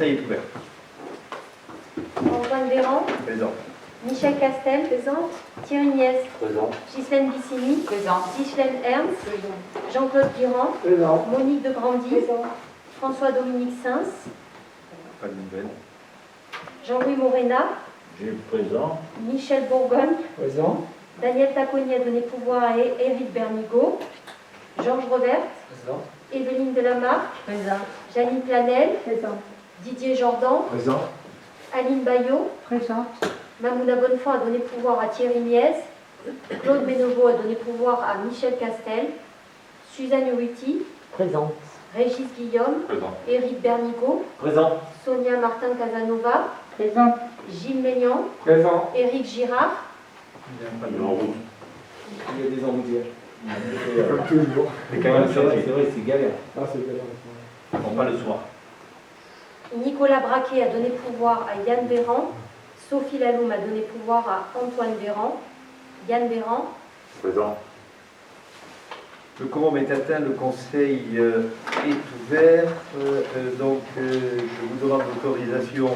conseil est ouvert. Antoine Véran, Présent. Michel Castel, présente. Thierry Niès, Présent. Ghislaine Bissini, Présent. Ghislaine Ernst, Jean-Claude Durand, Présent. Monique de Grandy, François-Dominique Sins, Pas de nouvelles. Jean-Louis Morena, J'ai présent. Michel Bourgogne, Présent. Daniel Taconi a donné pouvoir à Éric Bernigaud, Georges Revert, Présent. Evelyne Delamarque, Présent. Janine Planel, Didier Jordan, Présent. Aline Bayot, Présent. Mamouna Bonnefoy a donné pouvoir à Thierry Niès, Claude Ménoveau a donné pouvoir à Michel Castel, Suzanne Urruti, Présent. Régis Guillaume, Présent. Éric Bernigaud, Présent. Sonia Martin Casanova, Présent. Gilles Ménian, Présent. Éric Girard, Il n'y a pas de nouvelles. Il y a des embouteillages. Comme toujours. C'est quand même C'est vrai, sorti. c'est galère. Ah, c'est galère. Bon, pas le soir. Nicolas Braquet a donné pouvoir à Yann Véran, Sophie Laloum a donné pouvoir à Antoine Véran, Yann Véran, Présent. Le quorum est atteint, le conseil est ouvert. Je vous demande l'autorisation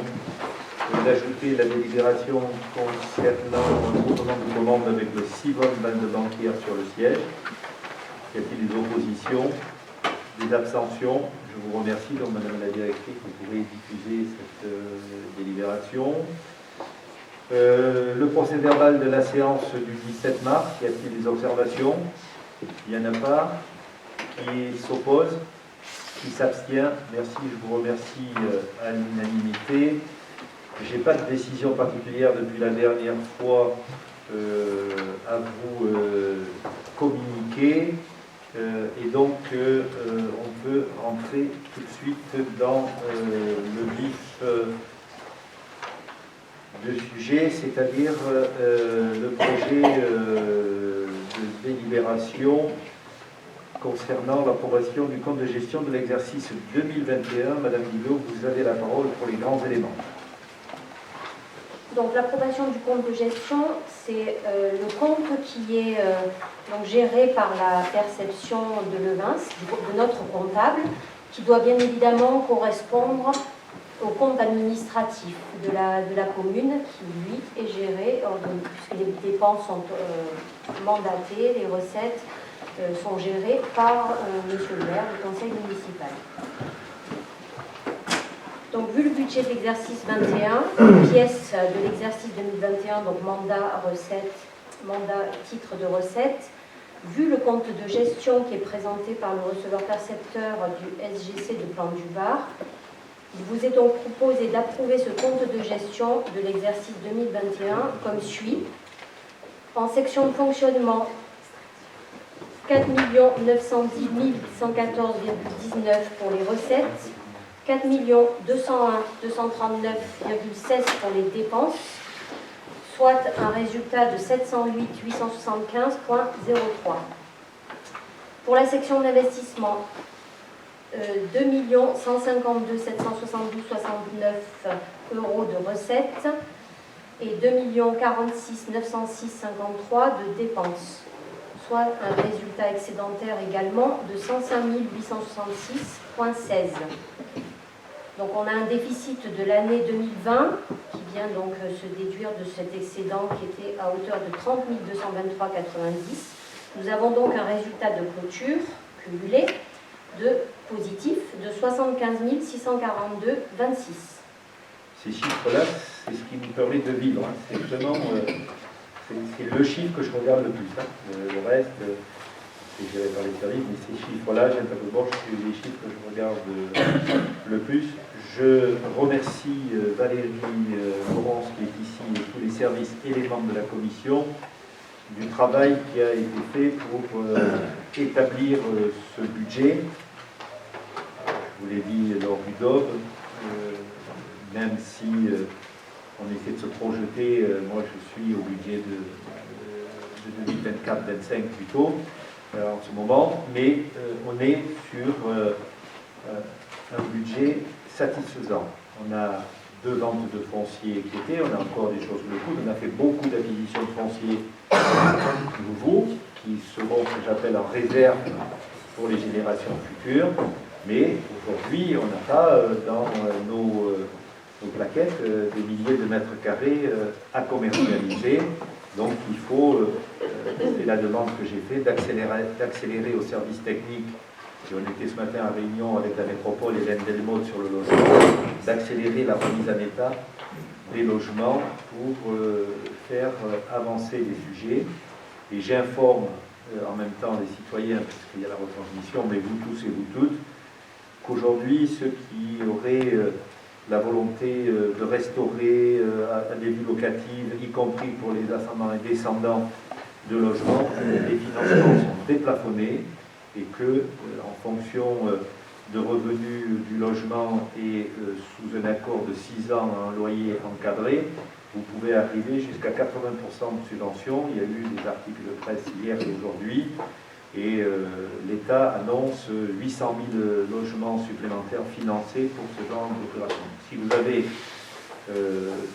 d'ajouter la délibération concernant un groupement de commandes avec le Sivon bande bancaire sur le siège. Y a-t-il des oppositions, des abstentions? Je vous remercie. Donc, Madame la Directrice, vous pourrez diffuser cette délibération. Le procès verbal de la séance du 17 mars, y a-t-il des observations? Il n'y en a pas. Qui s'oppose? Qui s'abstient? Merci, je vous remercie à l'unanimité. Je n'ai pas de décision particulière depuis la dernière fois à vous communiquer. Et donc, on peut rentrer tout de suite dans le vif du sujet, c'est-à-dire le projet de délibération concernant l'approbation du compte de gestion de l'exercice 2021. Madame Guillot, vous avez la parole pour les grands éléments. Donc l'approbation du compte de gestion, c'est le compte qui est donc géré par la perception de Levins, de notre comptable, qui doit bien évidemment correspondre au compte administratif de la commune, qui lui est géré, puisque les dépenses sont mandatées, les recettes sont gérées par monsieur le maire du conseil municipal. Donc, vu le budget de l'exercice 21, pièce de l'exercice 2021, donc mandat, recette, mandat, titre de recette, vu le compte de gestion qui est présenté par le receveur-percepteur du SGC de Plan du Var, il vous est donc proposé d'approuver ce compte de gestion de l'exercice 2021 comme suit. En section de fonctionnement, 4 910 114,19 pour les recettes, 4 201 239,16 pour les dépenses, soit un résultat de 708 875,03. Pour la section d'investissement, 2 152 772,69 euros de recettes et 2 46 906,53 de dépenses, soit un résultat excédentaire également de 105 866,16. Donc on a un déficit de l'année 2020 qui vient donc se déduire de cet excédent qui était à hauteur de 30 223,90. Nous avons donc un résultat de clôture cumulé de positif de 75 642,26. Ces chiffres-là, c'est ce qui nous permet de vivre. Hein. C'est vraiment c'est le chiffre que je regarde le plus. Hein. Le reste, c'est géré par les services, mais ces chiffres-là, j'ai un tableau de bord, c'est les chiffres que je regarde le plus. Je remercie Valérie Laurence qui est ici et tous les services et les membres de la commission du travail qui a été fait pour établir ce budget. Je vous l'ai dit lors du DOB, même si on essaie de se projeter, moi je suis au budget de 2024-25 plutôt, en ce moment, mais on est sur un budget satisfaisant. On a 2 ventes de foncier côté, on a encore des choses sous le coude, on a fait beaucoup d'acquisitions de foncier nouveaux qui seront ce que j'appelle en réserve pour les générations futures. Mais aujourd'hui, on n'a pas dans nos plaquettes des milliers de mètres carrés à commercialiser. Donc il faut, c'est la demande que j'ai faite, d'accélérer au service technique. On était ce matin en réunion avec la métropole et l'Endelmode sur le logement, d'accélérer la remise en état des logements pour faire avancer les sujets. Et j'informe en même temps les citoyens, puisqu'il y a la retransmission, mais vous tous et vous toutes, qu'aujourd'hui, ceux qui auraient la volonté de restaurer à des vues locatives, y compris pour les ascendants et descendants de logements, les financements sont déplafonnés et que, en fonction de revenus du logement et sous un accord de 6 ans à un loyer encadré, vous pouvez arriver jusqu'à 80% de subvention. Il y a eu des articles de presse hier et aujourd'hui, et l'État annonce 800 000 logements supplémentaires financés pour ce genre d'opération. Si vous avez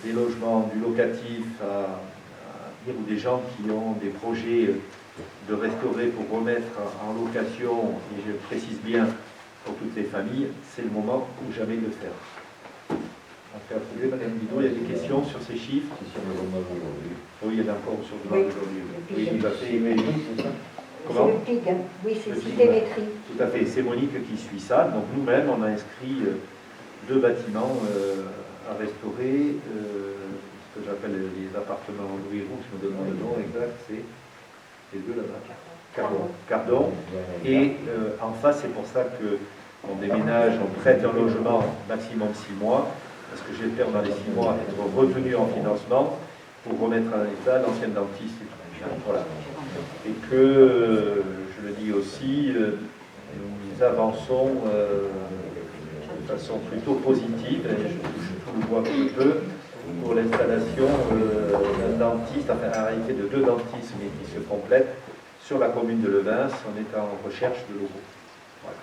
des logements, du locatif à dire, ou des gens qui ont des projets de restaurer pour remettre en location, et je précise bien pour toutes les familles, c'est le moment ou jamais de le faire. Madame Guidot, il y a des questions sur ces chiffres? Oui, il y en a encore sur le aujourd'hui. Oui, il va faire. Comment? C'est le PIG, hein. Oui, c'est Citémétrie. Tout à fait, c'est Monique qui suit ça. Donc nous-mêmes, on a inscrit 2 bâtiments à restaurer, ce que j'appelle les appartements Louis Roux, je me demande le nom exact, c'est les 2 là-bas. Cardon. Et en face, c'est pour ça qu'on déménage, on prête un logement maximum 6 mois, parce que j'espère dans les 6 mois être revenu en financement pour remettre en état l'ancienne dentiste. Voilà. Et que, je le dis aussi, nous avançons de façon plutôt positive, et je touche tout le bois que je peux, pour l'installation d'un dentiste, enfin en réalité de 2 dentistes, mais qui se complètent, sur la commune de Levens. On est en recherche de locaux. Voilà.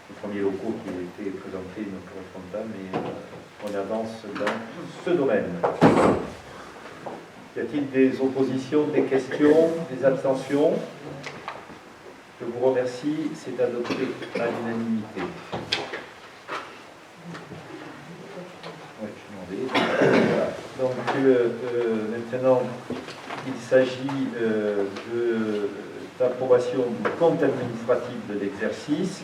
Les premiers locaux qui ont été présentés ne correspondent pas, mais on avance dans ce domaine. Y a-t-il des oppositions, des questions, des abstentions? Je vous remercie, c'est adopté à l'unanimité. Oui, je voilà. Donc maintenant, il s'agit d'approbation du compte administratif de l'exercice.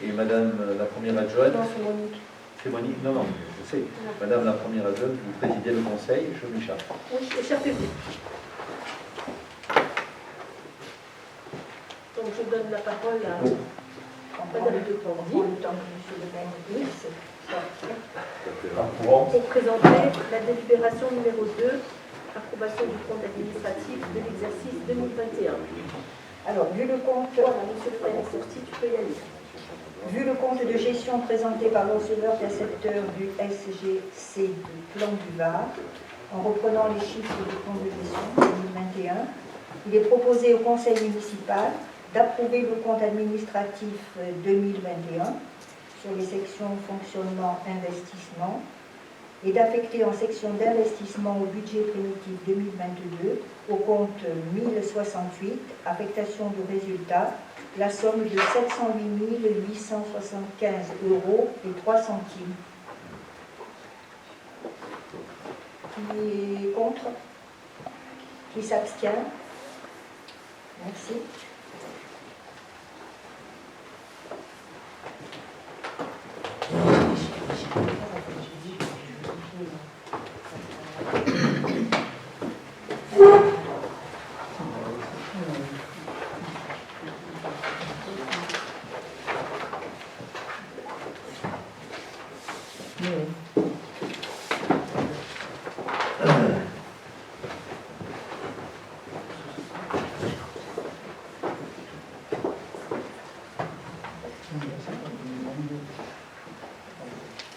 Et Madame la première adjointe... Non, c'est Monique. C'est Monique? Non, je sais. Madame la première adjointe, vous présidez le conseil, je m'échappe. Oui, cher public. Donc je donne la parole à Madame de Pondy pour présenter la délibération numéro 2, approbation du compte administratif de l'exercice 2021. Alors, vu le compte, Monsieur le maire sorti, tu peux y aller. vu le compte de gestion présenté par le receveur percepteur du SGC du plan du Var, en reprenant les chiffres du compte de gestion 2021, il est proposé au conseil municipal d'approuver le compte administratif 2021 sur les sections fonctionnement, investissement, et d'affecter en section d'investissement au budget primitif 2022 au compte 1068, affectation de résultat, la somme de 708 875 € et 3 centimes. Qui est contre? Qui s'abstient? Merci.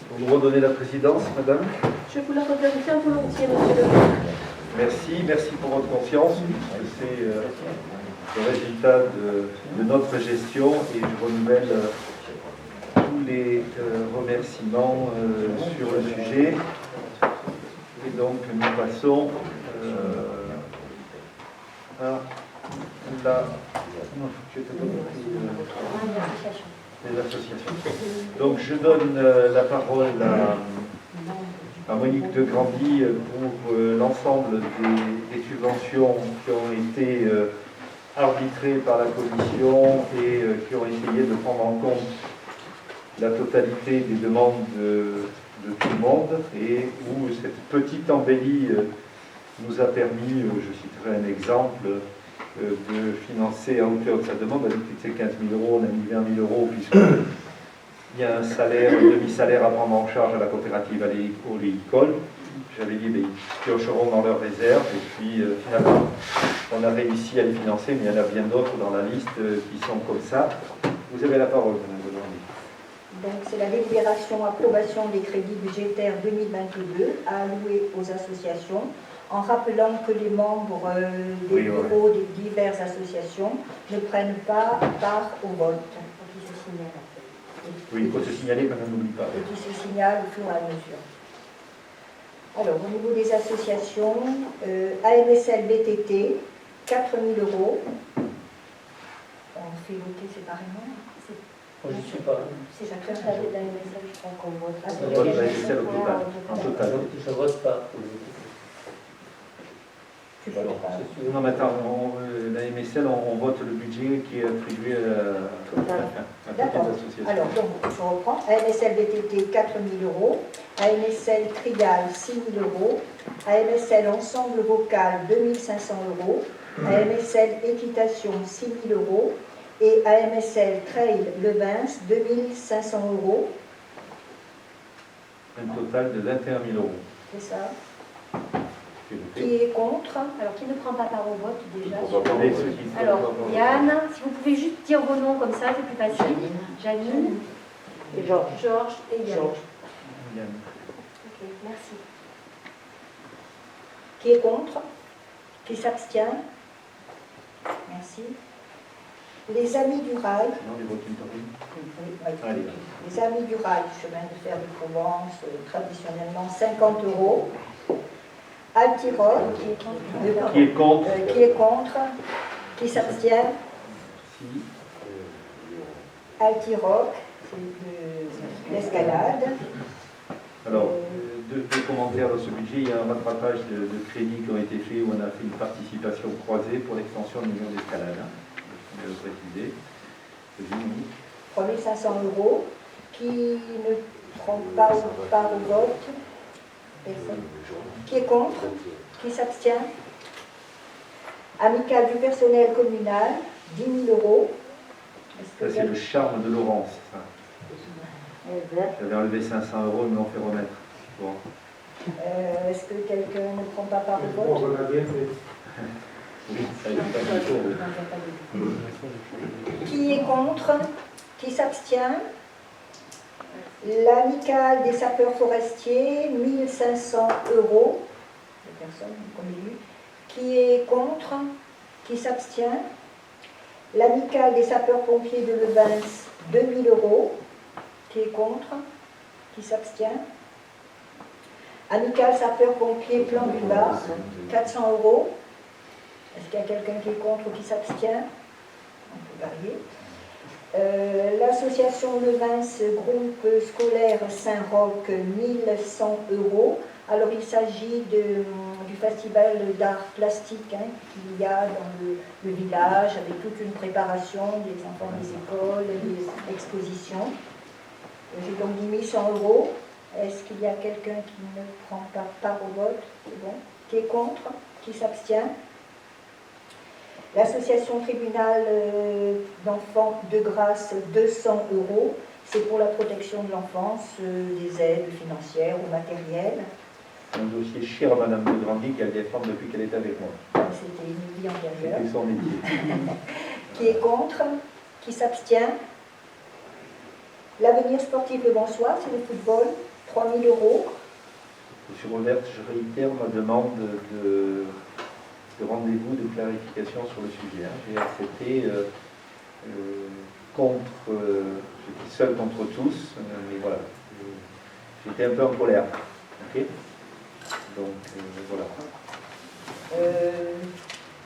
Vous nous redonnez la présidence, madame? Je vous la redonne bien volontiers, monsieur le maire. Merci pour votre confiance. C'est le résultat de notre gestion et je renouvelle tous les remerciements sur le sujet. Et donc nous passons à la... Non, je te donne des associations. Donc je donne la parole à Monique de Grandy pour l'ensemble des subventions qui ont été arbitrées par la Commission et qui ont essayé de prendre en compte la totalité des demandes de tout le monde et où cette petite embellie nous a permis, je citerai un exemple, de financer à hauteur de sa demande. D'habitude c'est 15 000 €, on a mis 20 000 € puisqu'il y a un salaire, un demi-salaire à prendre en charge à la coopérative oléicole. J'avais dit, ils piocheront dans leurs réserves et puis finalement on a réussi à les financer, mais il y en a bien d'autres dans la liste qui sont comme ça. Vous avez la parole, Madame de Grandy. Donc c'est la délibération approbation des crédits budgétaires 2022 à allouer aux associations, en rappelant que les membres des bureaux des diverses associations ne prennent pas part au vote. Oui, il faut se signaler, Madame n'oublie pas. Et qui se signalent au fur et à mesure. Alors, au niveau des associations, AMSL BTT, 4 000 €. On fait voter séparément. Moi, je ne suis pas. C'est chacun sa tête d'AMSL, je crois qu'on vote. On vote l'AMSL au total. En total. Je ne vote pas pour le voter. Tu votes pas. Non, mais attends, la MSL, on vote le budget qui est attribué à toutes les associations. Alors, donc, je reprends. AMSL BTT, 4 000 €. AMSL Trial, 6 000 €. AMSL Ensemble Vocal, 2 500 €. AMSL Équitation, 6 000 €. Et AMSL Trail Levins, 2 500 €. Un total de 21 000 €. C'est ça. Qui est contre? Alors, qui ne prend pas part au vote déjà? Attendez, ceux qui sont Alors, dans- Yann, si vous pouvez juste dire vos noms comme ça, c'est plus facile. Janine, Et Georges. Georges et Yann. Georges. Yann. Ok, merci. Qui est contre? Qui s'abstient? Merci. Les Amis du Rail. Non, les votes une Oui, Allez. Les Amis du Rail, chemin de fer de Provence, traditionnellement 50 €. Altiroc, Qui est contre? qui est contre? Qui s'abstient? Si. Altiroc, c'est de l'escalade. Alors, deux commentaires dans ce budget. Il y a un rattrapage de crédits qui ont été faits où on a fait une participation croisée pour l'extension du mur d'escalade. Je vais le préciser. Vas-y, 3 500 €. Qui ne prend pas part au vote? Personne. Qui est contre? Qui s'abstient? Amicale du personnel communal, 10 000 €. Ça, c'est le charme de Laurence. Ça. J'avais enlevé 500 €, ils me l'ont fait remettre. Bon. Est-ce que quelqu'un ne prend pas part au vote? On a bien fait. Oui, ça a été pas du tout. Qui est contre? Qui s'abstient? L'amicale des sapeurs forestiers, 1 500 €. Personne, comme élu. Qui est contre? Qui s'abstient? L'amicale des sapeurs-pompiers de Levins, 2 000 €. Qui est contre? Qui s'abstient? Amicale sapeurs-pompiers Plan du Var, 400 €. Est-ce qu'il y a quelqu'un qui est contre ou qui s'abstient? On peut varier. L'association Levins, groupe scolaire Saint-Roch, 1 100 €. Alors il s'agit du festival d'art plastique qu'il y a dans le village, avec toute une préparation des enfants des écoles, des expositions. J'ai donc mis 100 €. Est-ce qu'il y a quelqu'un qui ne prend pas part au vote? C'est bon. Qui est contre? Qui s'abstient? L'association tribunal d'enfants de grâce, 200 €. C'est pour la protection de l'enfance, des aides financières ou matérielles. C'est un dossier cher à Madame de Grandy qu'elle défend depuis qu'elle est avec moi. C'était une vie antérieure. C'était son métier. Qui est contre? Qui s'abstient? L'avenir sportif Le Bonsoir, c'est le football, 3 000 €. Monsieur Robert, je réitère ma demande de rendez-vous de clarification sur le sujet. J'ai accepté j'étais seul contre tous, mais voilà, j'étais un peu en colère. Ok. Donc voilà.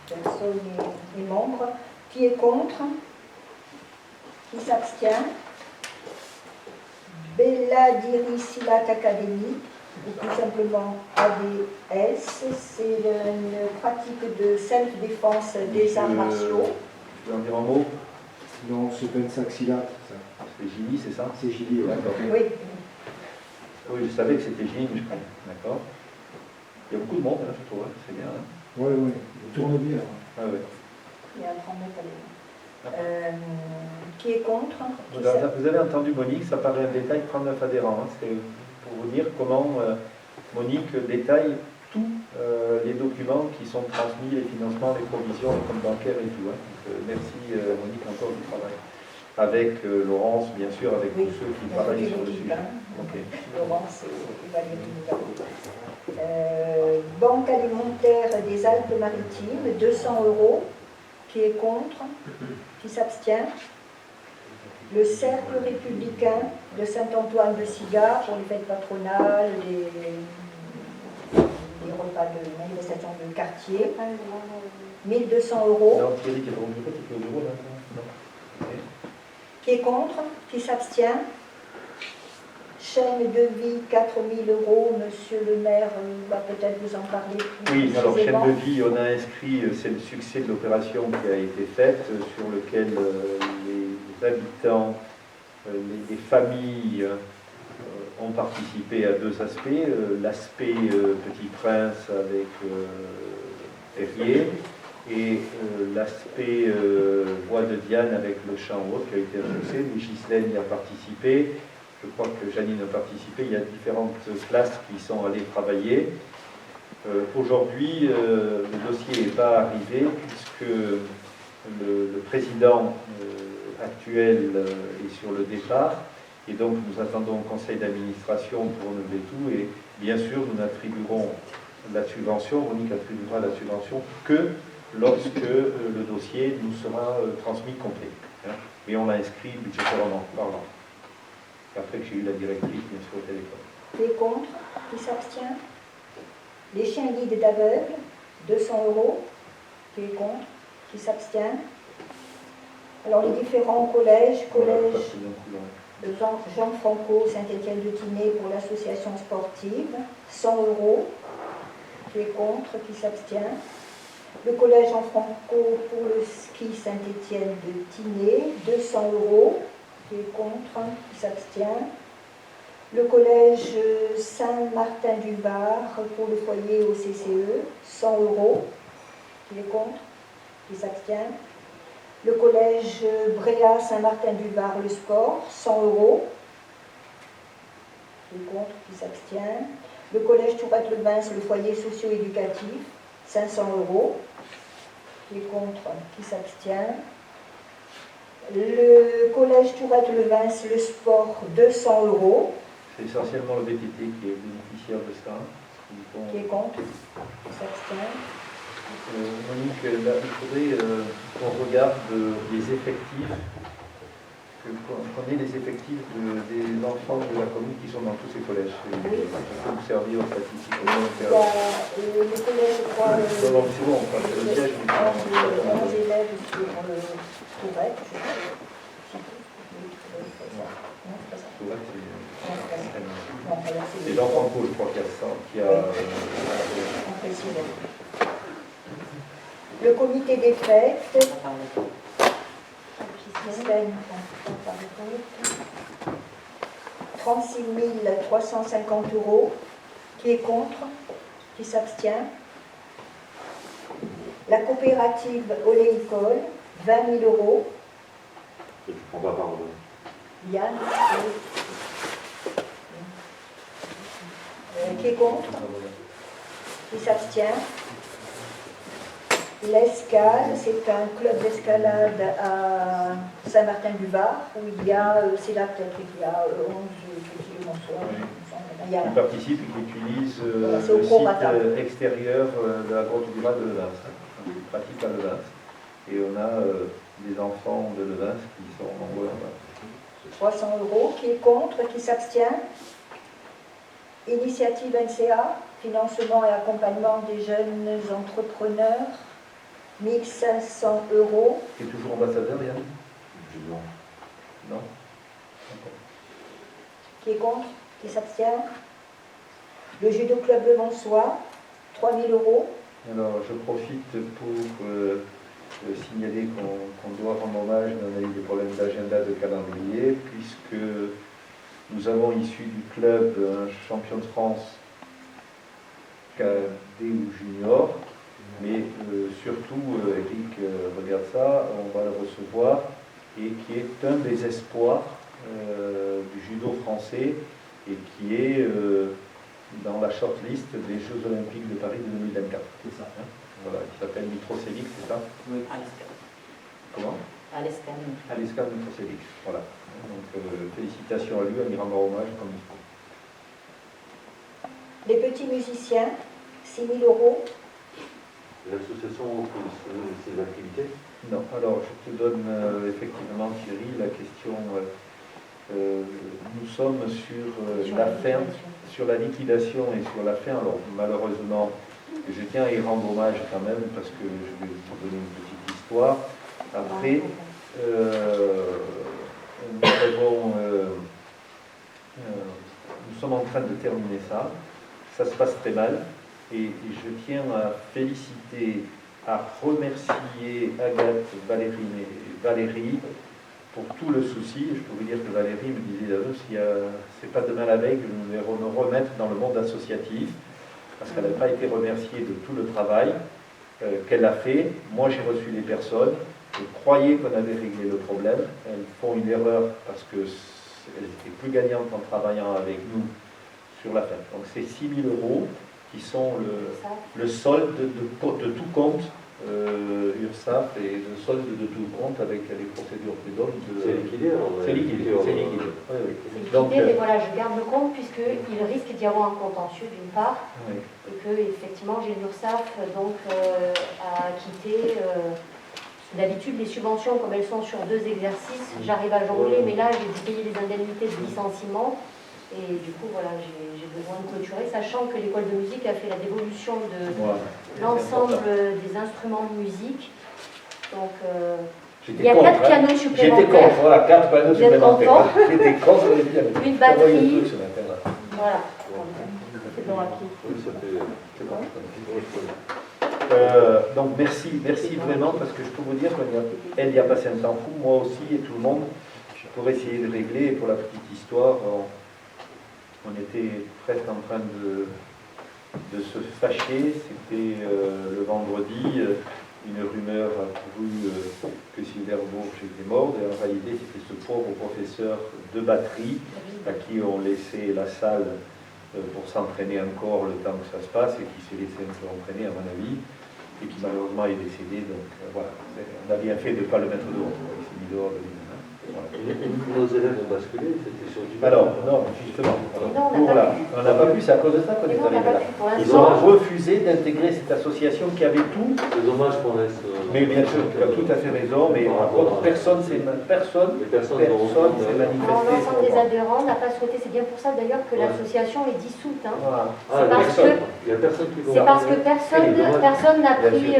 Personne n'est membre. Qui est contre? Qui s'abstient? Bella Diri Silat Academy, ou plus simplement ADS, c'est une pratique de self-défense des arts martiaux. Tu veux en dire un mot? Non, c'est 25 Silat, ça. C'est Gilly, c'est ça? C'est Gilly, ouais. D'accord. Oui, Oui, je savais que c'était Gilly, mais je crois. D'accord. Il y a beaucoup de monde, là, je trouve. C'est bien. Hein. Ouais, ouais, il tourne bien. Ah, ouais. il y a 30 mètres à l'élan. Qui est contre? Vous avez entendu Monique, ça paraît un détail, 39 adhérents. Hein. C'est pour vous dire comment Monique détaille tous les documents qui sont transmis, les financements, les provisions, les comptes bancaires et tout. Hein. Donc, merci Monique encore du travail. Avec Laurence, bien sûr, avec Oui, tous ceux qui il y a travaillent toute sur le l'équipe, sujet. hein. Ok. Laurence et Valérie Nouvelle. Banque alimentaire des Alpes-Maritimes, 200 €. Qui est contre? Qui s'abstient? Le Cercle républicain de Saint-Antoine de Cigare pour les fêtes patronales, les repas de manifestation de quartier, 1200 €. Non, Thierry, qui est au bureau, là? Non. Ok. Qui est contre? Qui s'abstient? Chaîne de vie, 4000 €. Monsieur le maire va peut-être vous en parler plus Oui, alors chaîne précisément. de vie, on a inscrit, c'est le succès de l'opération qui a été faite, sur lequel les habitants, les familles ont participé à deux aspects. L'aspect Petit Prince avec Perrier et l'aspect Bois de Diane avec le chant haut qui a été un succès. Ghislaine y a participé. Je crois que Janine a participé. Il y a différentes classes qui sont allées travailler. Aujourd'hui, le dossier n'est pas arrivé puisque le président actuel est sur le départ. Et donc, nous attendons le conseil d'administration pour renouveler tout. Et bien sûr, nous n'attribuerons la subvention, Monique attribuera la subvention que lorsque le dossier nous sera transmis complet. Hein. Et on l'a inscrit budgétairement parlant. Après que j'ai eu la directrice, bien sûr, au téléphone. Qui est contre? Qui s'abstient? Les chiens guides d'aveugles, 200 €. Qui est contre? Qui s'abstient? Alors les différents collèges, Voilà, collège ça, c'est d'un coup, là. Jean Franco, Saint-Étienne-de-Tinée pour l'association sportive, 100 €. Qui est contre? Qui s'abstient? Le collège Jean Franco pour le ski Saint-Étienne-de-Tinée, 200 €. Qui est contre? Qui s'abstient? Le collège Saint-Martin-du-Var pour le foyer au CCE, 100 €. Qui est contre? Qui s'abstient? Le collège Bréa Saint-Martin-du-Var, le sport, 100 €. Qui est contre? Qui s'abstient? Le collège Tourette-le-Vince, le foyer socio-éducatif, 500 €. Qui est contre? Qui s'abstient? Le collège Tourette-le-Vince, le sport, 200 €. C'est essentiellement le BTT qui est bénéficiaire de ça. Qui est contre? Qui s'abstient? Monique, là, il faudrait qu'on regarde les effectifs, qu'on ait les effectifs des enfants de la commune qui sont dans tous ces collèges. Je peux vous servir aux statistiques. Il y a le collège, je crois, Non, c'est bon, parce que le siège, 11 élèves sur le Tourette, je crois. Non, c'est pas ça. Non, alors c'est Jean Franco, je crois qu'il y a ça, qui a... on précise. Le comité des fêtes, Ghislaine, 36 350 €. Qui est contre? Qui s'abstient? La coopérative Oléicole, 20 000 €. Je ne prends pas parole. Yann, qui est contre? Qui s'abstient? L'Escale, c'est un club d'escalade à Saint-Martin-du-Var où il y a, c'est là peut-être qu'il y a 11 petits mensonges. Il y a Qui participe et qui utilise c'est au le prorata. site extérieur de la grotte du Raz de Levins. Qui pratique à Levins. Et on a des enfants de Levins qui sont nombreux là-bas. 300 €. Qui est contre? Qui s'abstient? Initiative NCA, financement et accompagnement des jeunes entrepreneurs, 1500 €. Qui est toujours ambassadeur, Yann? Non. Non. Qui est contre? Qui s'abstient? Le judo club Levançois, 3 000 €. Alors, je profite pour signaler qu'on doit rendre hommage, on a eu des problèmes d'agenda, de calendrier, puisque nous avons issu du club un champion de France cadet ou junior, mais surtout, Eric regarde ça, on va le recevoir, et qui est un des espoirs du judo français, et qui est dans la shortlist des Jeux Olympiques de Paris de 2024. C'est ça. Voilà, il s'appelle Mitrosevic, c'est ça? Oui. Comment? Aleska Mitrosevic, voilà. Donc félicitations à lui, on lui rendra hommage comme il faut. Les petits musiciens, 6 000 €. L'association offre ses activités? Non, alors je te donne effectivement Thierry la question. Nous sommes sur la fin, sur la liquidation et sur la fin. Alors malheureusement, je tiens à y rendre hommage quand même parce que je vais vous donner une petite histoire. Après, nous sommes en train de terminer ça. Ça se passe très mal et je tiens à féliciter, à remercier Agathe, Valérie pour tout le souci. Je peux vous dire que Valérie me disait, c'est pas demain la veille que nous allons nous remettre dans le monde associatif, parce qu'elle n'a pas été remerciée de tout le travail qu'elle a fait. Moi, j'ai reçu les personnes, je croyais qu'on avait réglé le problème. Elles font une erreur parce qu'elles étaient plus gagnantes en travaillant avec nous sur la fin. Donc, c'est 6 000 € qui sont le solde de tout compte URSAF et le solde de tout compte avec les procédures prud'hommes. C'est liquidé alors? C'est liquidé, c'est liquidé. Oui, oui. C'est Donc, liquidé, mais voilà, je garde le compte puisqu'il risque d'y avoir un contentieux d'une part, oui. et que effectivement j'ai l'URSSAF donc à quitter. D'habitude, les subventions, comme elles sont sur 2 exercices, j'arrive à jongler, mais là j'ai dû payer les indemnités de licenciement. Et du coup, voilà, j'ai besoin de clôturer, sachant que l'école de musique a fait la dévolution de l'ensemble des instruments de musique. Donc, il y a 4 pianos supplémentaires. J'étais contre, voilà, 4 pianos Vous êtes supplémentaires. content? J'étais contre les pianos. Une batterie. Voilà. C'est bon, acquis. Oui, ça fait... Donc merci vraiment, parce que je peux vous dire qu'elle y a passé un temps fou, moi aussi et tout le monde, pour essayer de régler. Et pour la petite histoire, on était presque en train de se fâcher. C'était le vendredi, une rumeur a couru que Silverbourg était mort, et en réalité c'était ce pauvre professeur de batterie à qui on laissait la salle pour s'entraîner encore le temps que ça se passe, et qui s'est laissé un peu entraîner à mon avis, et qui malheureusement est décédé. Donc voilà, on a bien fait de ne pas le mettre dehors. Il s'est mis dehors de lui-même. Voilà. Nos élèves ont basculé, c'était sur du... Alors, non, justement, on n'a pas pu, c'est à cause de ça qu'on est arrivé là. Ils ont refusé d'intégrer cette association qui avait tout. C'est dommage qu'on laisse... Mais bien sûr, tu as tout à fait raison, mais par contre, personne s'est manifesté. L'ensemble des adhérents n'a pas souhaité, c'est bien pour ça d'ailleurs que l'association est dissoute. Hein. Voilà. Il n'y a personne qui veut... C'est parce que personne n'a pris,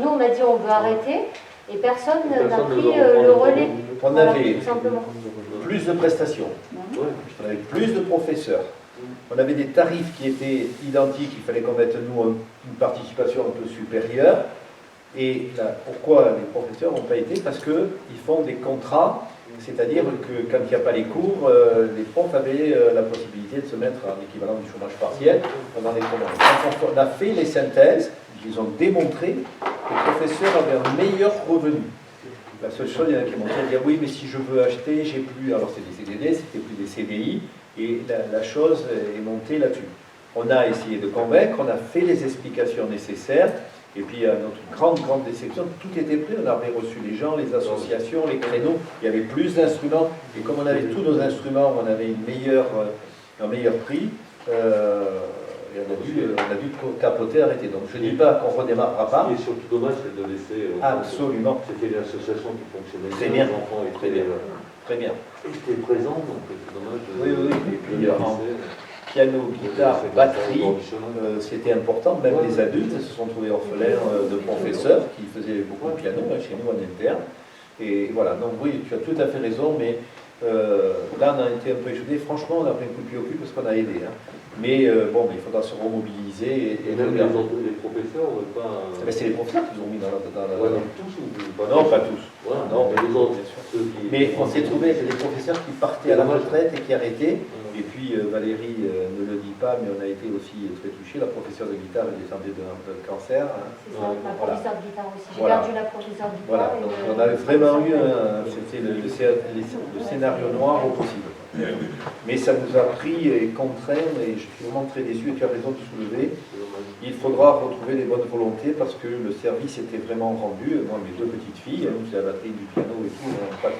nous on m'a dit on veut arrêter, et personne n'a pris le relais. On avait tout simplement. plus de prestations, on avait plus de professeurs, on avait des tarifs qui étaient identiques, il fallait qu'on mette nous une participation un peu supérieure. Et là, pourquoi les professeurs n'ont pas été? Parce qu'ils font des contrats, c'est-à-dire que quand il n'y a pas les cours, les profs avaient la possibilité de se mettre en équivalent du chômage partiel pendant les cours. Quand on a fait les synthèses, ils ont démontré que les professeurs avaient un meilleur revenu. La seule chose, il y en a qui m'ont dit, oui, mais si je veux acheter, j'ai plus. Alors c'est des CDD, c'était plus des CDI, et la chose est montée là-dessus. On a essayé de convaincre, on a fait les explications nécessaires, et puis à notre grande déception, tout était prêt. On avait reçu les gens, les associations, les créneaux, il y avait plus d'instruments, et comme on avait tous nos instruments, on avait un meilleur prix. Et on a dû capoter, arrêter. Donc je ne dis pas qu'on ne redémarrera pas. Ce qui est surtout dommage, c'est de laisser... Absolument. C'était une association qui fonctionnait très bien. Les enfants Très bien. Très bien. Étaient présents, donc c'est dommage de... Oui. Et puis piano, guitare, batterie, c'était important. Même les adultes se sont trouvés orphelins de professeurs qui faisaient beaucoup de piano chez nous en interne. Et voilà, donc oui, tu as tout à fait raison, mais Là, on a été un peu échaudé. Franchement, on a pris un coup de pied au cul parce qu'on a aidé. Hein. Mais bon, il faudra se remobiliser Et même les professeurs ne veulent pas. Mais c'est les professeurs qui nous ont mis dans la... Ouais, donc tous ou pas Non, pas tous. Voilà, Non, mais les autres, bien sûr. ceux qui. Mais on s'est trouvé avec des professeurs qui partaient à la retraite et qui arrêtaient. Et puis Valérie ne le dit pas, mais on a été aussi très touchés. La professeure de guitare est décédée d'un cancer. Hein. C'est ça, ma professeure de guitare aussi. J'ai Voilà. perdu la professeure de guitare. Voilà, donc on avait vraiment eu c'était le scénario noir au possible. Mais ça nous a pris et contraint, et je suis vraiment très déçu, et tu as raison de soulever. Il faudra retrouver les bonnes volontés parce que le service était vraiment rendu. Moi, mes deux petites filles, hein, c'est la batterie du piano et tout, on n'a pas.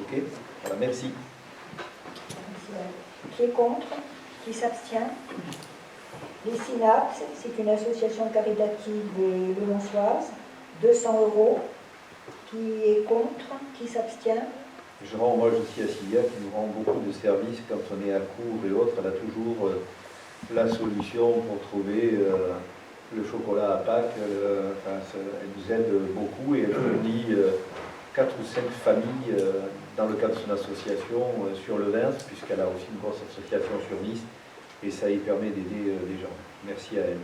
Ok. Voilà, merci. Qui est contre? Qui s'abstient? Les Synapses, c'est une association caritative de Lenonçoise, 200 €. Qui est contre? Qui s'abstient? Je rends hommage aussi à Sylvia qui nous rend beaucoup de services quand on est à court et autres. Elle a toujours la solution pour trouver le chocolat à Pâques. Elle nous aide beaucoup et elle réunit 4 ou 5 familles dans le cadre de son association sur le Vins, puisqu'elle a aussi une grosse association sur Nice et ça y permet d'aider les gens. Merci à elle.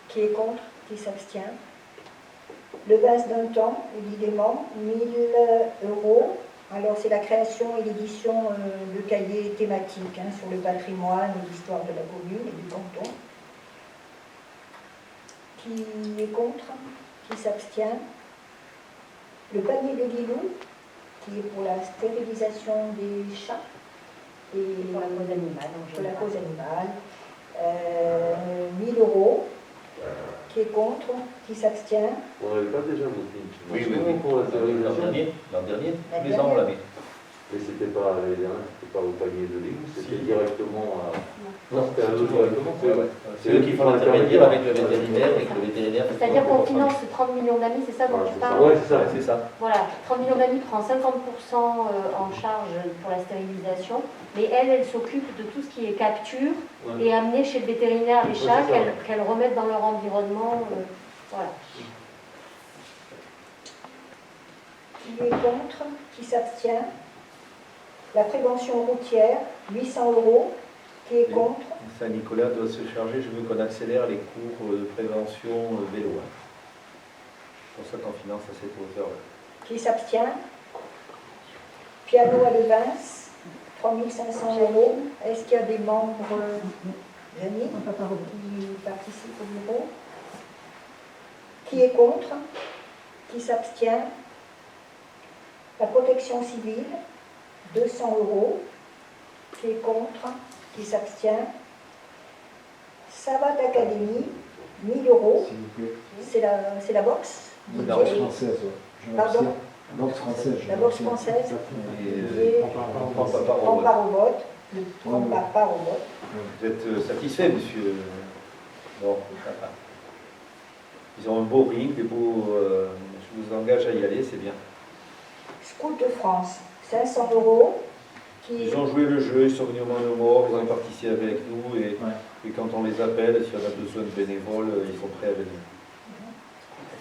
Qui est contre? Qui s'abstient? Le Vase d'un temps, évidemment, 1000 €. Alors, c'est la création et l'édition de cahiers thématiques hein, sur le patrimoine et l'histoire de la commune et du canton. Qui est contre? Qui s'abstient? Le panier de Lilou, qui est pour la stérilisation des chats et Pour la cause animale. pour la cause animale. 1000 €. Qui est contre? Qui s'abstient? On n'avait pas déjà voté Oui, pour la L'an stérilisation. dernier, tous les ans on l'avait. Mais c'était pas l'année dernière, c'était pas au panier de l'égout, c'était Si. directement à. Non, c'était à eux directement. Ouais, ouais. C'est eux qui font l'intermédiaire avec le vétérinaire et que le vétérinaire. C'est-à-dire qu'on finance 30 millions d'amis, c'est ça dont tu parles? Ouais, c'est ça. C'est ça. Voilà, 30 millions d'amis prend 50% en charge pour la stérilisation, mais elle s'occupe de tout ce qui est capture Ouais. et amener chez le vétérinaire les Ouais, chats c'est ça. qu'elle remettent dans leur environnement. Voilà. Qui est contre? Qui s'abstient? La prévention routière, 800 €. Qui est contre? Saint-Nicolas doit se charger, je veux qu'on accélère les cours de prévention vélo. Hein. C'est pour ça qu'on finance à cette hauteur-là. Qui s'abstient? Piano à Levins, 3500 €. Est-ce qu'il y a des membres Jenny, qui participent au bureau? Qui est contre? Qui s'abstient? La protection civile, 200 €. Qui est contre? Qui s'abstient? Savate Academy, 1000 €. S'il vous plaît. C'est la boxe. La DJ. boxe française, ouais. Je Pardon? m'abstiens. La boxe française. je La boxe m'abstiens. française. Et on prend pas part au On vote. part au vote. On part au vote. Vous êtes satisfait, monsieur? Bon, ça va. Ils ont un beau ring, des beaux. Je vous engage à y aller, c'est bien. Scout de France, 500 €. Qui... Ils ont joué le jeu, ils sont venus au moment, ils ont participé avec nous et quand on les appelle, si on a besoin de bénévoles, ils sont prêts à venir.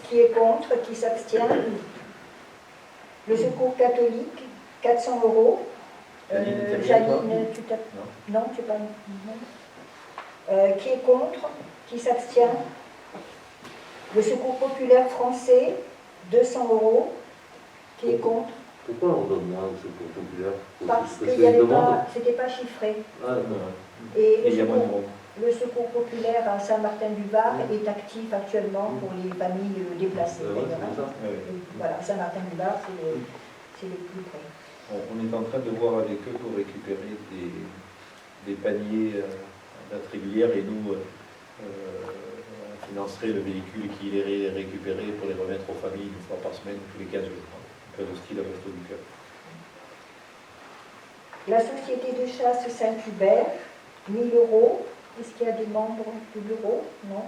Qui est contre? Qui s'abstient? Le Secours catholique, 400 €. Janine, t'es bien, toi? Janine, tu t'as... Non, tu n'es pas... Non. Qui est contre? Qui s'abstient? Le Secours populaire français, 200 €. Qui est contre? Pourquoi on donne moins au secours populaire? Parce que c'est une demande. c'était pas chiffré. Ah, non. Et Et il y a moins de monde. le Secours populaire à Saint-Martin-du-Var est actif actuellement pour les familles déplacées. Ouais, d'ailleurs, c'est hein. ça. Ouais. Et voilà, Saint-Martin-du-Var, c'est le plus près. On est en train de voir avec eux pour récupérer des paniers d'attribulières et nous, on financerait le véhicule qui les récupérait pour les remettre aux familles une fois par semaine, tous les 15 jours. Un peu de style à Resto du Cœur. La société de chasse Saint-Hubert, 1000 €. Est-ce qu'il y a des membres du bureau? Non.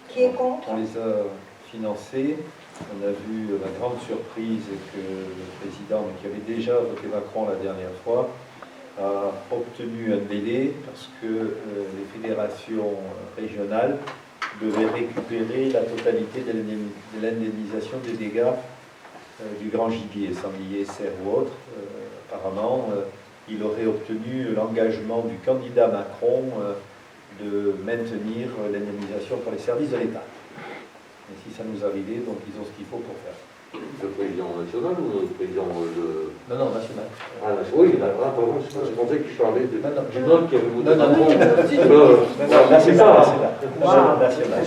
Qui est contre? On les a financés. On a vu la grande surprise que le président, qui avait déjà voté Macron la dernière fois, a obtenu un délai parce que les fédérations régionales devaient récupérer la totalité de l'indemnisation des dégâts du grand gibier, sanglier, cerf ou autre, apparemment, il aurait obtenu l'engagement du candidat Macron de maintenir l'indemnisation pour les services de l'État. Et si ça nous arrivait, donc ils ont ce qu'il faut pour faire. Le président national ou le président de... Non, national. Ah, oui, là, pardon, je pensais qu'il parlait de... Non, du note qui avait voté non, Macron. Là, c'est ça. Wow. National.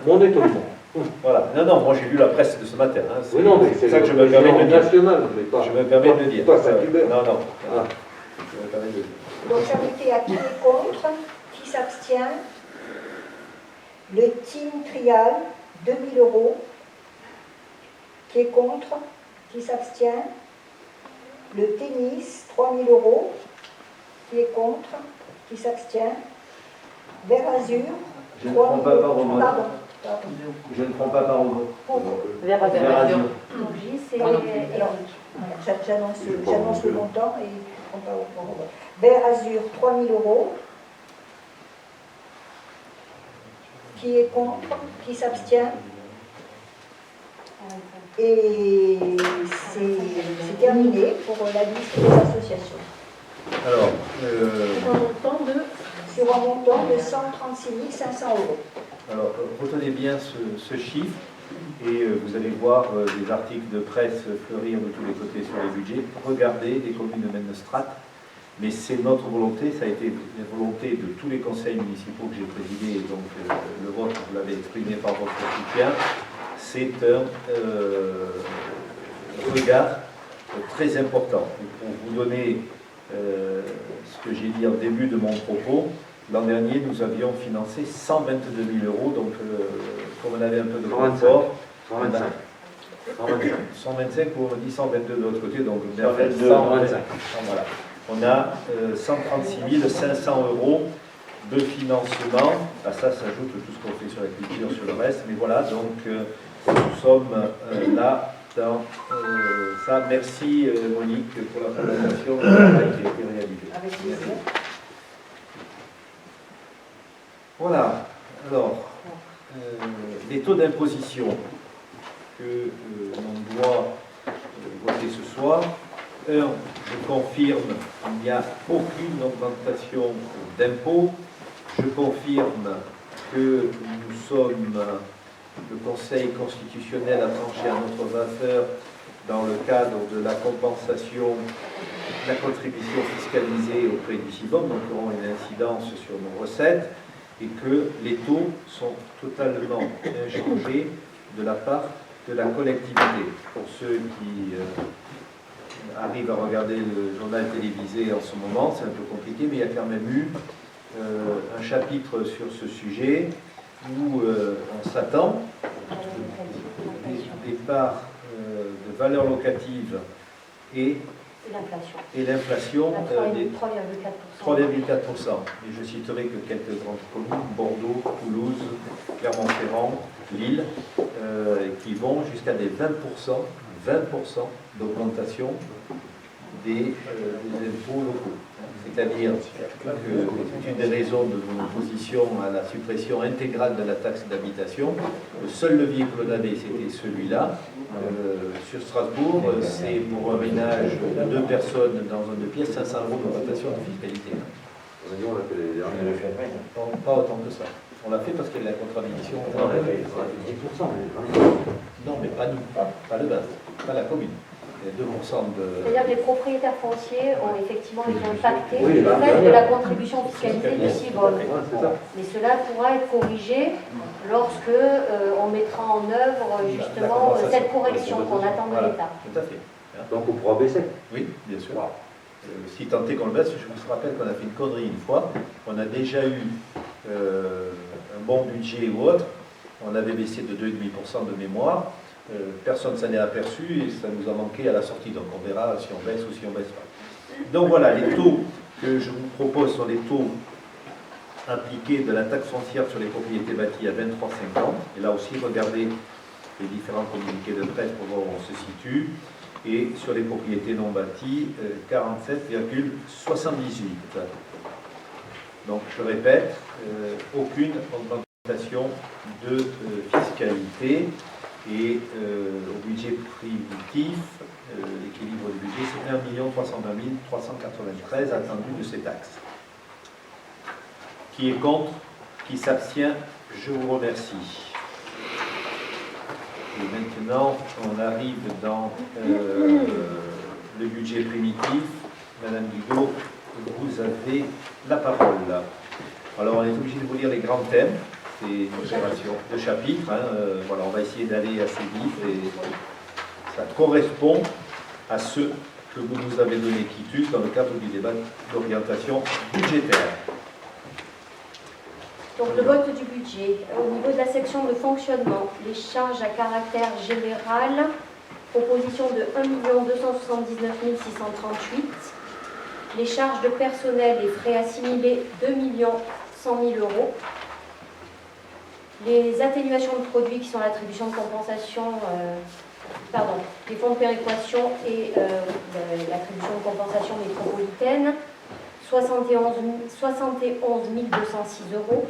Mon étonnement. Voilà. Non, moi j'ai lu la presse de ce matin. Hein. Oui, non, mais c'est ça que je me permets de dire. National, mais pas... Je me permets de le dire. Pas Saint-Hubert. Non. Ah. Je me permets de le dire. Donc ça vous fait à qui est contre, qui s'abstient. Le team trial, 2000 €. Qui est contre, qui s'abstient. Le tennis, 3000 €. Qui est contre, qui s'abstient. Vert Azur, Je ne prends pas part au vote. Pardon. Je ne prends pas part au vote. Vers Radio. Donc J, c'est Alors, Éric. voilà, j'annonce le montant et on va au vote. Vert Azur, 3000 €. Qui est contre, qui s'abstient. Et c'est terminé pour la liste des associations. Alors, Sur un montant de 136 500 €. alors, retenez bien ce chiffre et vous allez voir des articles de presse fleurir de tous les côtés sur les budgets. Regardez les communes de Menestrat, mais c'est notre volonté, ça a été la volonté de tous les conseils municipaux que j'ai présidés, et donc le vôtre, vous l'avez exprimé par votre soutien. C'est un regard très important. Et pour vous donner ce que j'ai dit en début de mon propos, l'an dernier, nous avions financé 122 000 €, donc comme on avait un peu de confort, 125. 125 ou on dit 122 de l'autre côté, donc 122, 125. Voilà. On a 136 500 € de financement. À ça s'ajoute tout ce qu'on fait sur la culture, sur le reste. Mais voilà, donc nous sommes là dans ça. Merci Monique pour la présentation du travail qui a été réalisé. Avec plaisir. Voilà. Alors, les taux d'imposition que l'on doit voter ce soir. Je confirme qu'il n'y a aucune augmentation d'impôts. Je confirme que nous sommes, le Conseil constitutionnel a tranché à notre faveur dans le cadre de la compensation de la contribution fiscalisée auprès du CIBOM, donc nous aurons une incidence sur nos recettes, et que les taux sont totalement inchangés de la part de la collectivité. Pour ceux qui arrivent à regarder le journal télévisé en ce moment, c'est un peu compliqué, mais il y a quand même eu un chapitre sur ce sujet où on s'attend des parts de valeur locative et l'inflation des 3,4%. Et je citerai que quelques grandes communes, Bordeaux, Toulouse, Clermont-Ferrand, Lille, qui vont jusqu'à des 20% d'augmentation des impôts locaux. C'est-à-dire que une des raisons de mon opposition à la suppression intégrale de la taxe d'habitation, le seul levier que l'on avait, c'était celui-là. Sur Strasbourg, c'est pour un ménage de 2 personnes dans un 2 pièces, 500 € d'augmentation de fiscalité. On l'a fait les derniers. Pas autant que ça. On l'a fait parce qu'il y avait la contradiction. On a fait 10%. Non, mais pas nous, pas le base, pas la commune. Il y a 2% de... C'est-à-dire que les propriétaires fonciers ont effectivement été impactés Oui, du là, fait de la contribution fiscalisée du CIBOM. Ouais, c'est ça. Mais cela pourra être corrigé lorsque on mettra en œuvre justement cette correction qu'on attend de Voilà, l'État. tout à fait. Donc on pourra baisser. Oui, bien sûr. Si tant est qu'on le baisse, je vous rappelle qu'on a fait une connerie une fois. On a déjà eu un bon budget ou autre. On avait baissé de 2,5% de mémoire. Personne ne s'en est aperçu et ça nous a manqué à la sortie. Donc on verra si on baisse ou si on ne baisse pas. Donc voilà, les taux que je vous propose sont les taux appliqués de la taxe foncière sur les propriétés bâties à 23,50. Et là aussi, regardez les différents communiqués de presse pour voir où on se situe. Et sur les propriétés non bâties, 47,78. Donc je répète, aucune augmentation de fiscalité. Et au budget primitif, l'équilibre du budget, c'est 1 320 393 attendu de ces taxes. Qui est contre? Qui s'abstient? Je vous remercie. Et maintenant, on arrive dans le budget primitif. Madame Bigot, vous avez la parole. Alors, on est obligé de vous lire les grands thèmes. C'est une opération de chapitres. Voilà, on va essayer d'aller assez vite et ça correspond à ceux que vous nous avez donné quitus dans le cadre du débat d'orientation budgétaire. Donc le vote du budget. Au niveau de la section de fonctionnement, les charges à caractère général, proposition de 1 279 638. Les charges de personnel et frais assimilés, 2 100 000 euros. Les atténuations de produits qui sont l'attribution de compensation, les fonds de péréquation et l'attribution de compensation métropolitaine, 71 206 euros.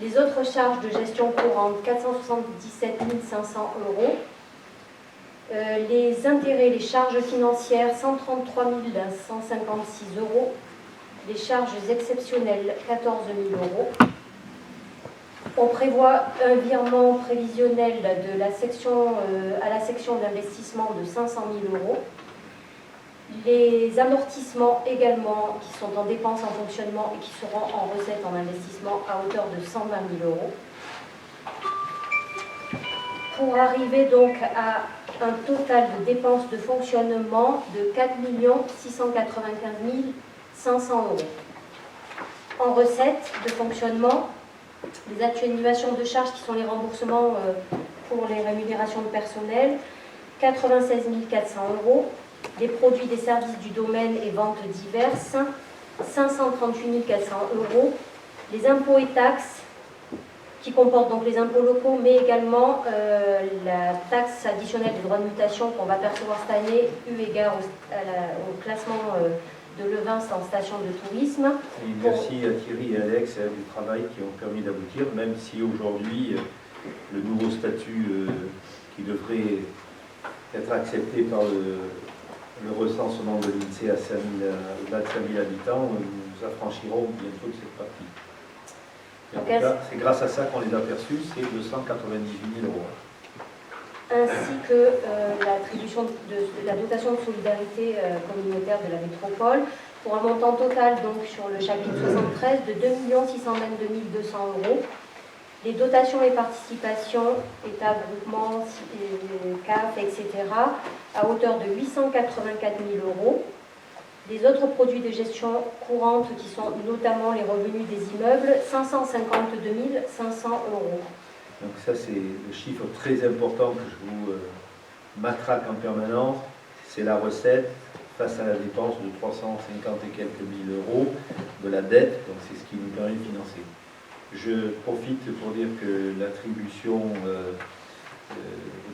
Les autres charges de gestion courante, 477 500 euros. Les intérêts, les charges financières, 133 156 euros. Les charges exceptionnelles, 14 000 euros. On prévoit un virement prévisionnel de la section, à la section d'investissement de 500 000 euros. Les amortissements également qui sont en dépenses en fonctionnement et qui seront en recettes en investissement à hauteur de 120 000 euros. Pour arriver donc à un total de dépenses de fonctionnement de 4 695 500 euros. En recettes de fonctionnement, les atténuations de charges qui sont les remboursements pour les rémunérations de personnel, 96 400 euros. Les produits des services du domaine et ventes diverses, 538 400 euros. Les impôts et taxes, qui comportent donc les impôts locaux, mais également la taxe additionnelle des droits de mutation qu'on va percevoir cette année, eu égard au classement de Levins en station de tourisme. Et merci à Thierry et Alex du travail qui ont permis d'aboutir, même si aujourd'hui le nouveau statut qui devrait être accepté par le recensement de l'INSEE à 5 000 habitants, nous affranchirons bientôt de cette partie. Et en tout cas, c'est grâce à ça qu'on les a perçus, c'est 298 000 euros. Ainsi que l'attribution de la dotation de solidarité communautaire de la métropole, pour un montant total donc sur le chapitre 73 de 2 622 200 euros. Les dotations et participations, État, groupement, CAF, etc., à hauteur de 884 000 euros. Les autres produits de gestion courante, qui sont notamment les revenus des immeubles, 552 500 euros. Donc ça, c'est le chiffre très important que je vous matraque en permanence. C'est la recette face à la dépense de 350 et quelques mille euros de la dette. Donc c'est ce qui nous permet de financer. Je profite pour dire que l'attribution de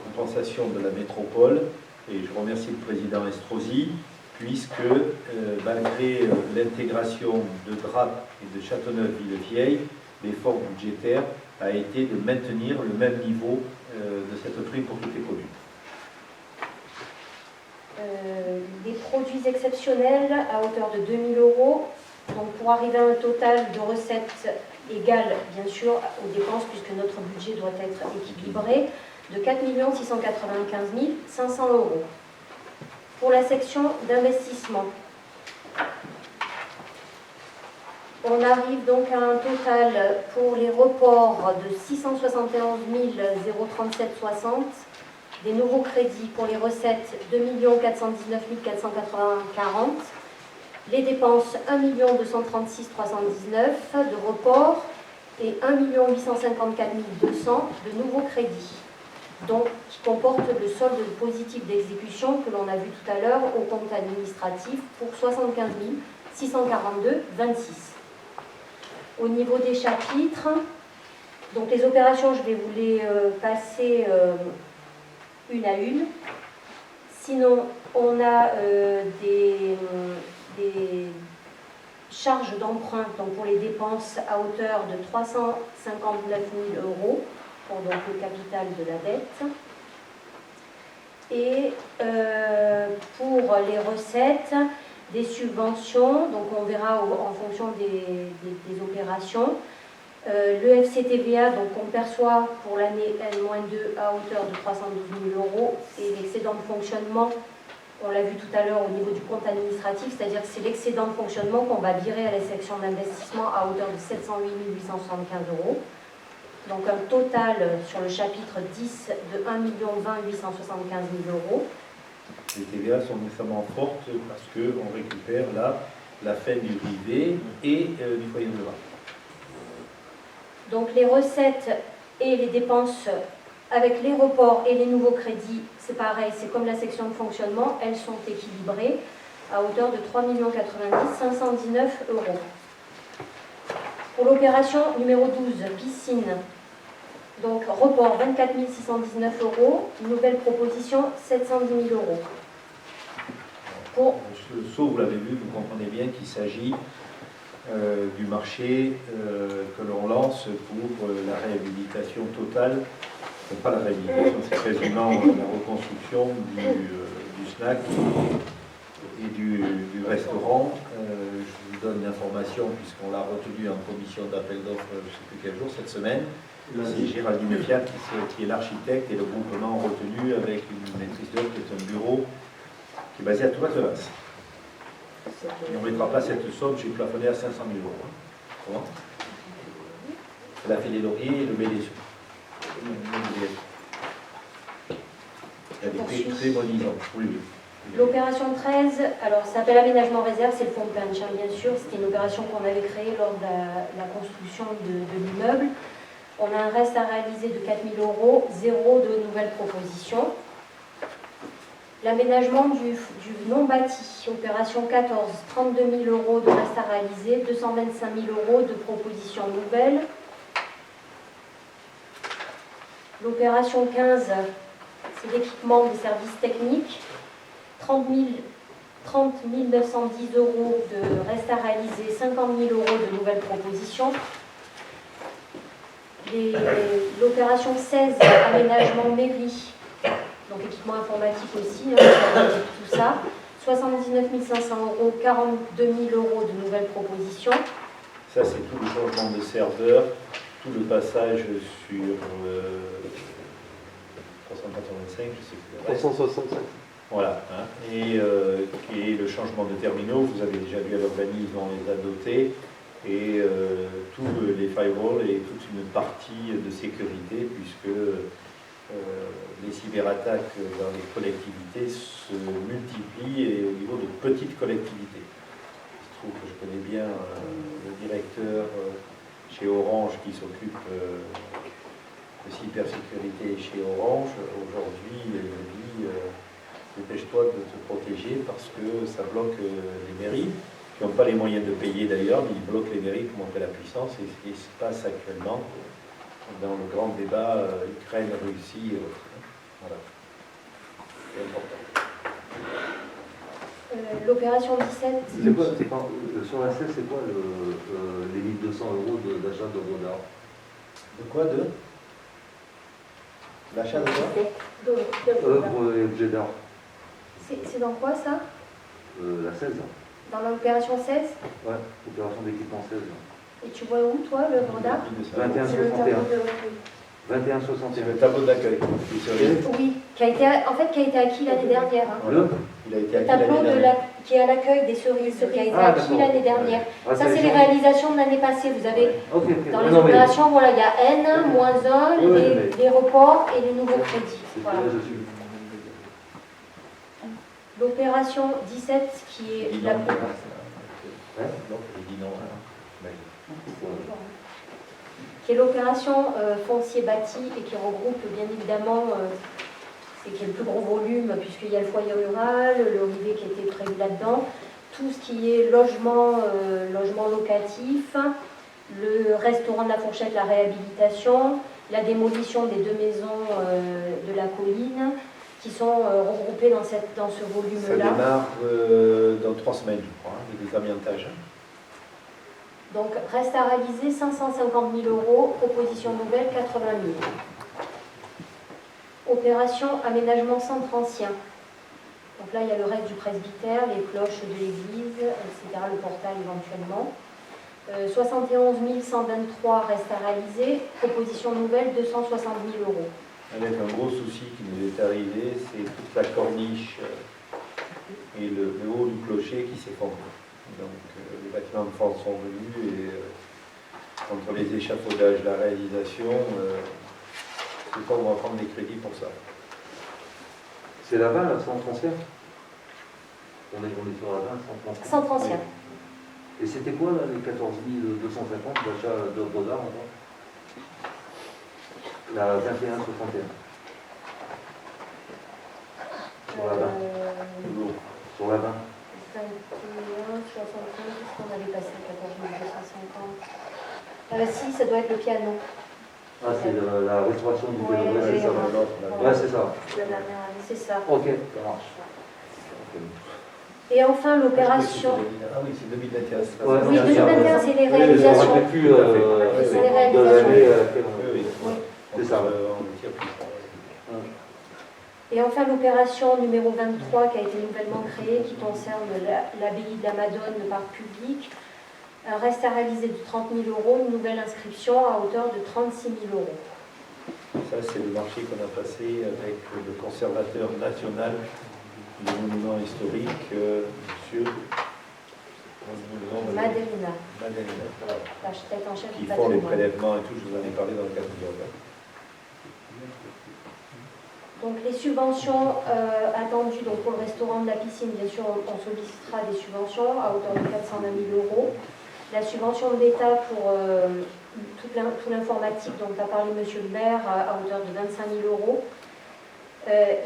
compensation de la métropole, et je remercie le président Estrosi, puisque malgré l'intégration de Draps et de Châteauneuf-Villevieille, l'effort budgétaire a été de maintenir le même niveau de cette prime pour toutes les communes. Des produits exceptionnels à hauteur de 2 000 euros, donc pour arriver à un total de recettes égales, bien sûr, aux dépenses, puisque notre budget doit être équilibré, de 4 695 500 euros. Pour la section d'investissement, on arrive donc à un total pour les reports de 671 037,60, des nouveaux crédits pour les recettes 2 419 480,40, les dépenses 1 236 319 de report et 1 854 200 de nouveaux crédits, donc qui comporte le solde positif d'exécution que l'on a vu tout à l'heure au compte administratif pour 75 642,26. Au niveau des chapitres, donc les opérations, je vais vous les passer une à une. Sinon, on a des charges d'emprunt pour les dépenses à hauteur de 359 000 euros pour donc le capital de la dette. Et pour les recettes, des subventions, donc on verra en fonction des opérations. Le FCTVA, donc on perçoit pour l'année N-2 à hauteur de 312 000 €, et l'excédent de fonctionnement, on l'a vu tout à l'heure au niveau du compte administratif, c'est-à-dire que c'est l'excédent de fonctionnement qu'on va virer à la section d'investissement à hauteur de 708 875 €. Donc un total sur le chapitre 10 de 1 20 875 000 €. Les TVA sont nécessairement fortes parce qu'on récupère là la fin du rivet et du foyer de vente. Donc les recettes et les dépenses avec les reports et les nouveaux crédits, c'est pareil, c'est comme la section de fonctionnement, elles sont équilibrées à hauteur de 3 519 €. Pour l'opération numéro 12, piscine, donc report 24 619 €, nouvelle proposition 710 000 €. Pour Le saut, vous l'avez vu, vous comprenez bien qu'il s'agit du marché que l'on lance pour la réhabilitation totale, pas la réhabilitation, c'est quasiment la reconstruction du snack et du restaurant. Je vous donne l'information puisqu'on l'a retenu en commission d'appel d'offres, je ne sais plus quel jour, cette semaine. C'est Géraldine Fiat qui est l'architecte et le groupement retenu avec une maîtrise d'œuvre qui est un bureau qui est basé à Tours-Levas. Et on ne mettra pas cette somme, j'ai plafonné à 500 000 €. Comment? Elle a fait les lauriers et le BDSU. Il y a des prix très monisants. Oui, oui. l'opération 13, alors ça s'appelle aménagement réserve, c'est le fonds de planche, bien sûr. C'était une opération qu'on avait créée lors de la construction de l'immeuble. On a un reste à réaliser de 4 000 €, zéro de nouvelles propositions. L'aménagement du non bâti, opération 14, 32 000 € de reste à réaliser, 225 000 € de propositions nouvelles. L'opération 15, c'est l'équipement des services techniques, 30 910 € de reste à réaliser, 50 000 € de nouvelles propositions. L'opération 16, aménagement mairie, donc équipement informatique aussi, tout ça, 79 500 €, 42 000 € de nouvelles propositions. Ça, c'est tout le changement de serveur, tout le passage sur 385, je sais plus. 365. Voilà. Hein. Et le changement de terminaux, vous avez déjà vu à l'urbanisme, on les a dotés. Et tous les firewalls et toute une partie de sécurité, puisque les cyberattaques dans les collectivités se multiplient et au niveau de petites collectivités. Il se trouve que je connais bien le directeur chez Orange qui s'occupe de cybersécurité chez Orange. Aujourd'hui, il dit dépêche-toi de te protéger parce que ça bloque les mairies, qui n'ont pas les moyens de payer d'ailleurs, mais ils bloquent les mairies pour montrer la puissance. Et ce qui se passe actuellement dans le grand débat Ukraine-Russie et autres. Voilà. C'est important. L'opération 17. C'est quoi, sur la 16, c'est quoi les 1 200 € d'achat de Rodard? De quoi de l'achat de quoi Pour les objets d'art. C'est dans quoi ça? La 16. Dans l'opération 16? Ouais, opération d'équipement 16. Et tu vois où toi l'œuvre d'art? 21 C'est le 61. tableau de recueil. 21 C'est 61. le tableau d'accueil. Oui, qui a été acquis l'année dernière. Hein. Voilà. Il a été Le acquis tableau l'année dernière. qui est à l'accueil des cerises, qui a été acquis d'accord. l'année dernière. Ah, Ça, c'est les réalisations de l'année passée. Vous avez Ok, dans ok. les Non, mais- opérations, voilà, il y a N, moins 1, Oui, les reports et les nouveaux crédits. C'est Voilà. là, je suis. L'opération 17, qui est Il dit la non. Hein? Non, il dit non. qui est l'opération foncier bâti et qui regroupe bien évidemment, c'est qui est le plus gros volume puisqu'il y a le foyer rural, le rivet qui était prévu là-dedans, tout ce qui est logement, logement locatif, le restaurant de la Fourchette, la réhabilitation, la démolition des 2 maisons de la colline qui sont regroupées dans ce Ça volume-là. démarre dans 3 semaines, je crois, le désamiantage. Donc, reste à réaliser 550 000 €, proposition nouvelle 80 000. Opération aménagement centre ancien. Donc là, il y a le reste du presbytère, les cloches de l'église, etc., le portail éventuellement. 71 123 restes à réaliser. Proposition nouvelle, 260 000 €. Avec un gros souci qui nous est arrivé, c'est toute la corniche et le haut du clocher qui s'effondre. Donc les bâtiments de France sont venus et entre les échafaudages, la réalisation, c'est pas on va prendre des crédits pour ça. C'est la 20, là, centre ancien. On est sur la 20, centre ancien. Centre ancien. Et c'était quoi, là, les 14 250 d'achat d'œuvres d'art encore? La 21-61. Sur la 20. Toujours. Sur la 20. 21, 65, qu'est-ce qu'on avait passé 14 250 si, ça doit être le piano. Ah, c'est la restauration du Ouais, vélo. Ouais, c'est ça. Ouais, c'est ça. La dernière année, c'est ça. Ok, ça marche. Et enfin, l'opération. Ah oui, c'est 2021. c'est Ouais, ça. Oui, 2021, c'est les Je me réalisations. rappelle plus C'est les de réalisations. l'année à laquelle on- Oui, Oui. C'est ça. On ne tire plus ça. Et enfin, l'opération numéro 23 qui a été nouvellement créée, qui concerne l'abbaye de la Madone, le parc public. Un reste à réaliser de 30 000 €, une nouvelle inscription à hauteur de 36 000 €. Ça, c'est le marché qu'on a passé avec le conservateur national des monuments historiques, monsieur Madelina, Madelina, l'architecte en chef qui du font les patrimoine. prélèvements et tout, je vous en ai parlé dans le cadre du dialogue. Donc les subventions attendues donc, pour le restaurant de la piscine, bien sûr, on sollicitera des subventions à hauteur de 420 000 €. La subvention de l'État pour tout l'informatique dont a parlé M. le maire à hauteur de 25 000 €.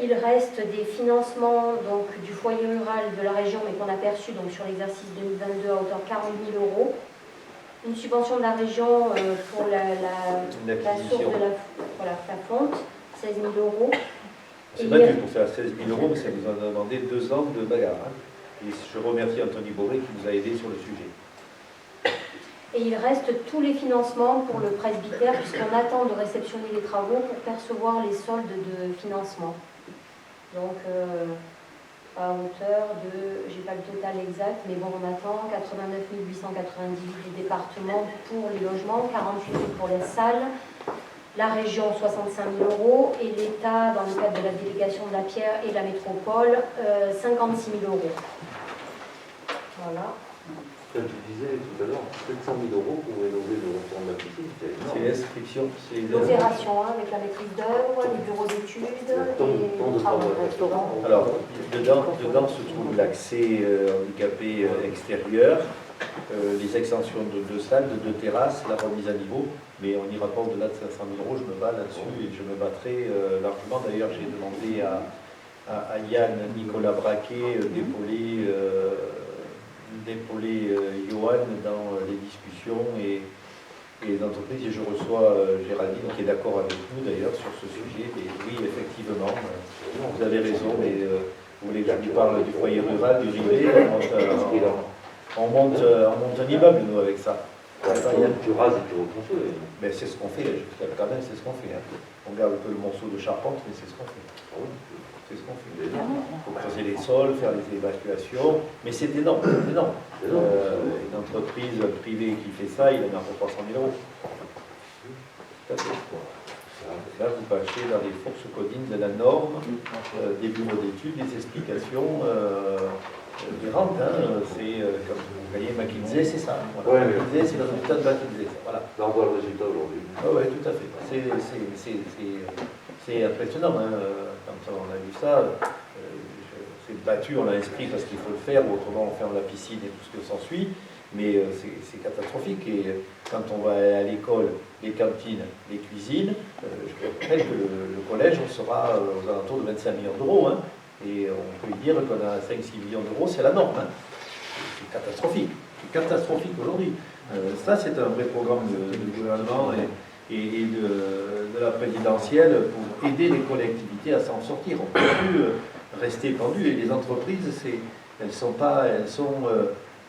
Il reste des financements donc, du foyer rural de la région, mais qu'on a perçu donc, sur l'exercice 2022 à hauteur de 40 000 €. Une subvention de la région pour la source de la fonte, 16 000 €. C'est battu pour ça, 16 000 €, mais ça nous a demandé 2 ans de bagarre. Et je remercie Anthony Boré qui nous a aidés sur le sujet. Et il reste tous les financements pour le presbytère, puisqu'on attend de réceptionner les travaux pour percevoir les soldes de financement. Donc, à hauteur de, j'ai pas le total exact, mais bon, on attend 89 898 du département pour les logements, 48 000 pour les salles, la région 65 000 € et l'État, dans le cadre de la délégation de la pierre et la métropole, 56 000 €. Voilà. Comme tu disais tout à l'heure, 700 000 € pour rénover le restaurant de la piscine. C'est l'inscription, c'est les L'opération avec la maîtrise d'œuvre, les bureaux d'études et les travaux de restaurant. Alors, dedans se trouve l'accès handicapé extérieur, les extensions de 2 salles, de 2 terrasses, la remise à niveau, mais on n'ira pas au-delà de 500 000 €, je me bats là-dessus et je me battrai largement. D'ailleurs, j'ai demandé à Yann Nicolas Braquet d'épauler Johan dans les discussions et les entreprises, et je reçois Géraldine qui est d'accord avec nous d'ailleurs sur ce sujet. Et oui, effectivement, vous avez raison, mais vous voulez que je lui parle du foyer rural, du rivet, on monte un immeuble, nous, avec ça. Tu rases et tu reconstruis. Mais c'est ce qu'on fait, quand même, c'est ce qu'on fait. Hein. On garde un peu le morceau de charpente, mais c'est ce qu'on fait. C'est ce qu'on fait. Il faut creuser les sols, faire les évacuations, mais c'est énorme, c'est énorme. Une entreprise privée qui fait ça, il en a pour 300 000 €. Là, vous passez dans les fourches codines de la norme, des bureaux d'études, des explications, des rentes. Hein, c'est comme vous voyez, McKinsey, c'est ça. Voilà. Ouais, McKinsey, c'est le résultat de McKinsey. Voilà. Là, on voit le résultat aujourd'hui. Ah oui, tout à fait. C'est impressionnant. Hein. Quand on a vu ça, c'est battu, on l'a inscrit parce qu'il faut le faire, autrement on ferme la piscine et tout ce que s'ensuit. Mais c'est catastrophique. Et quand on va à l'école, les cantines, les cuisines, je rappelle que le collège, on sera aux alentours de 25 millions d'euros. Hein. Et on peut dire qu'on a 5-6 millions d'euros, c'est la norme. Hein. C'est catastrophique. C'est catastrophique aujourd'hui. Ça, c'est un vrai programme du gouvernement et de la présidentielle pour aider les collectivités à s'en sortir. On ne peut plus rester pendu. Et les entreprises,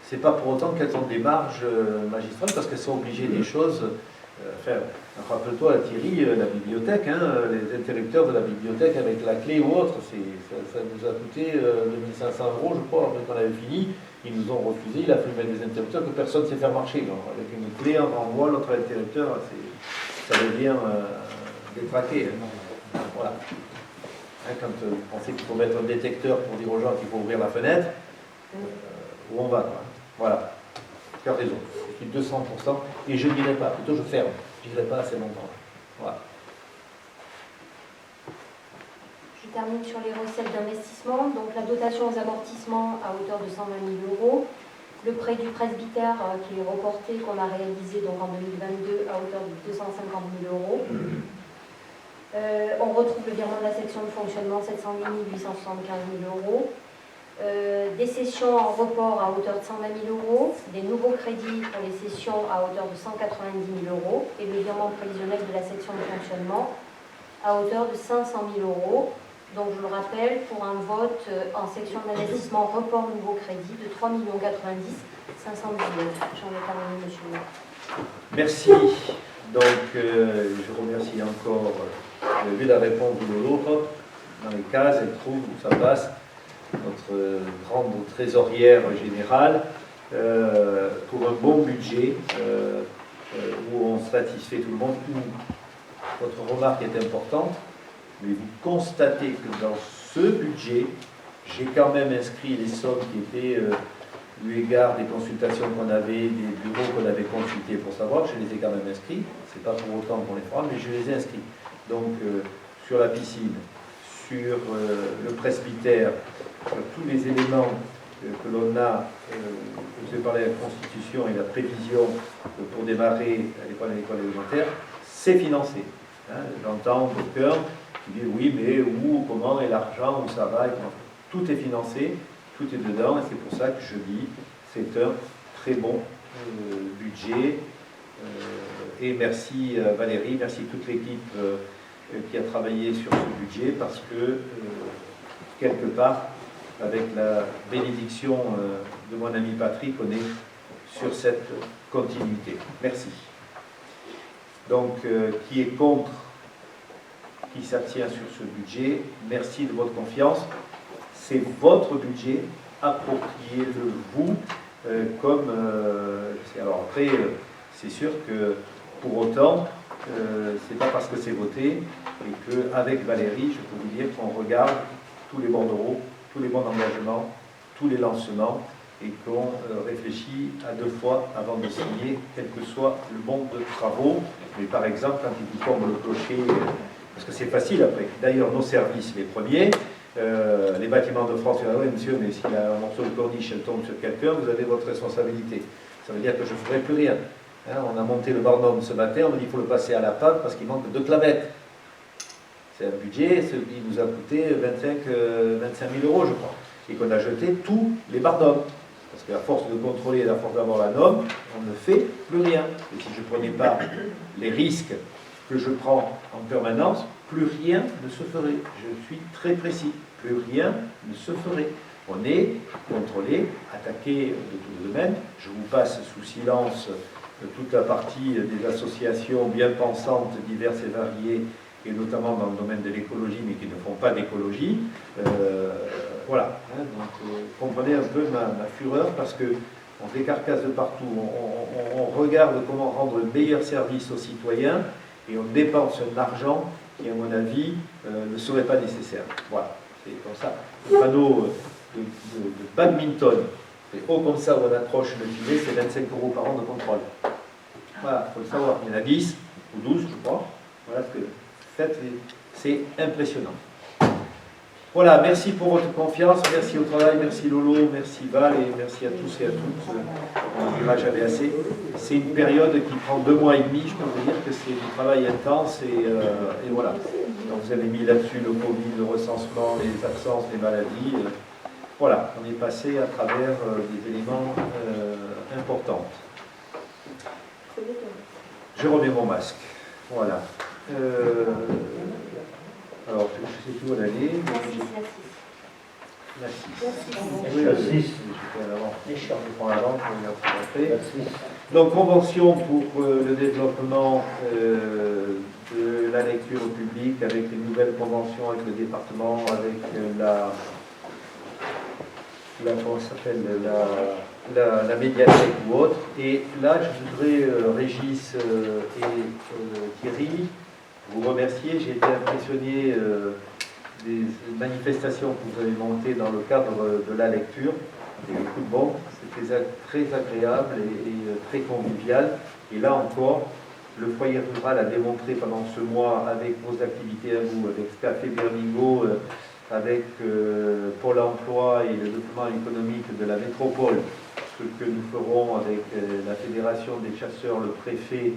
c'est pas pour autant qu'elles ont des marges magistrales parce qu'elles sont obligées des choses Enfin, rappelle-toi, Thierry, la bibliothèque, hein, les interrupteurs de la bibliothèque avec la clé ou autre, ça nous a coûté 2500 €, je crois, après qu'on avait fini. Ils nous ont refusé, il a fallu mettre des interrupteurs que personne ne sait faire marcher. Donc, avec une clé, on renvoie l'autre interrupteur, ça devient détraqué. Hein. Voilà. Hein, quand vous pensez qu'il faut mettre un détecteur pour dire aux gens qu'il faut ouvrir la fenêtre, où on va, quoi. Voilà. Tu as raison. Je suis 200%, et je n'irai pas, plutôt je ferme. Je n'irai pas assez longtemps. Voilà. Je termine sur les recettes d'investissement. Donc la dotation aux amortissements à hauteur de 120 000 €. Le prêt du presbytère qui est reporté, qu'on a réalisé donc en 2022 à hauteur de 250 000 €. On retrouve le virement de la section de fonctionnement 708 875 000 €. Des sessions en report à hauteur de 120 000 €, des nouveaux crédits pour les sessions à hauteur de 190 000 € et le virement prévisionnel de la section de fonctionnement à hauteur de 500 000 €. Donc je le rappelle, pour un vote en section d'investissement report nouveau crédit de 3 90 519 000 €. J'en ai terminé, monsieur le maire. Merci. Donc, je remercie encore, vous avez vu la réponse de l'autre, dans les cases, elle trouve où ça passe, notre grande trésorière générale, pour un bon budget, où on satisfait tout le monde, où votre remarque est importante, mais vous constatez que dans ce budget, j'ai quand même inscrit les sommes qui étaient eu égard des consultations qu'on avait, des bureaux qu'on avait consultés pour savoir, je les ai quand même inscrits, c'est pas pour autant qu'on les fera, mais je les ai inscrits. Donc sur la piscine, sur le presbytère, sur tous les éléments que l'on a, je vous ai parlé de la constitution et la prévision pour démarrer à l'école élémentaire, c'est financé. Hein, j'entends d'aucuns qui disent oui, mais où, comment est l'argent, où ça va, tout est financé. Tout est dedans, et c'est pour ça que je dis c'est un très bon budget. Et merci Valérie, merci toute l'équipe qui a travaillé sur ce budget, parce que quelque part, avec la bénédiction de mon ami Patrick, on est sur cette continuité. Merci. Donc, qui est contre, qui s'abstient sur ce budget, merci de votre confiance. C'est votre budget, appropriez-le vous, comme... alors après, c'est sûr que pour autant, c'est pas parce que c'est voté, et qu'avec Valérie, je peux vous dire qu'on regarde tous les bordereaux, tous les bons d'engagement, tous les lancements, et qu'on réfléchit à 2 fois avant de signer, quel que soit le monde de travaux. Mais par exemple, quand il vous tombe le clocher, parce que c'est facile après, d'ailleurs nos services, les premiers, les bâtiments de France, oui monsieur, mais s'il a un morceau de corniche, elle tombe sur quelqu'un, vous avez votre responsabilité. Ça veut dire que je ne ferai plus rien. Hein, on a monté le barnum ce matin, on m'a dit qu'il faut le passer à la pâte parce qu'il manque 2 clavettes. C'est un budget, celui nous a coûté 25 000 €, je crois. Et qu'on a jeté tous les barnums. Parce qu'à force de contrôler et à force d'avoir la norme, on ne fait plus rien. Et si je ne prenais pas les risques que je prends en permanence, plus rien ne se ferait. Je suis très précis. Plus rien ne se ferait. On est contrôlé, attaqué de tout le domaine. Je vous passe sous silence toute la partie des associations bien pensantes, diverses et variées, et notamment dans le domaine de l'écologie, mais qui ne font pas d'écologie. Voilà. Hein, donc, comprenez un peu ma fureur, parce qu'on décarcasse de partout. On regarde comment rendre le meilleur service aux citoyens, et on dépense un argent qui, à mon avis, ne serait pas nécessaire. Voilà. C'est comme ça. Le panneau de badminton, c'est haut comme ça où on accroche le filet, c'est 25 € par an de contrôle. Voilà, il faut le savoir. Il y en a 10 ou 12, je crois. Voilà ce que faites. C'est impressionnant. Voilà, merci pour votre confiance, merci au travail, merci Lolo, merci Val, et merci à tous et à toutes. On dira jamais assez. C'est une période qui prend 2 mois et demi, je peux vous dire que c'est du travail intense, et voilà. Donc vous avez mis là-dessus le Covid, le recensement, les absences, les maladies. Voilà, on est passé à travers des éléments importants. Je remets mon masque. Voilà. Alors, je ne sais plus où l'aller. La 6. La 6. Oui, la 6. J'étais à l'avant. Je prends l'avant, je regarde après. Donc, convention pour le développement de la lecture au public, avec les nouvelles conventions avec le département, avec comment ça s'appelle, la médiathèque ou autre. Et là, je voudrais, Régis et Thierry, vous remercier. J'ai été impressionné des manifestations que vous avez montées dans le cadre de la lecture. Il y a eu beaucoup de monde, c'était très agréable et très convivial. Et là encore, le foyer rural a démontré pendant ce mois, avec vos activités à vous, avec Café Bernigo, avec Pôle emploi et le développement économique de la métropole, ce que nous ferons avec la Fédération des chasseurs, le préfet,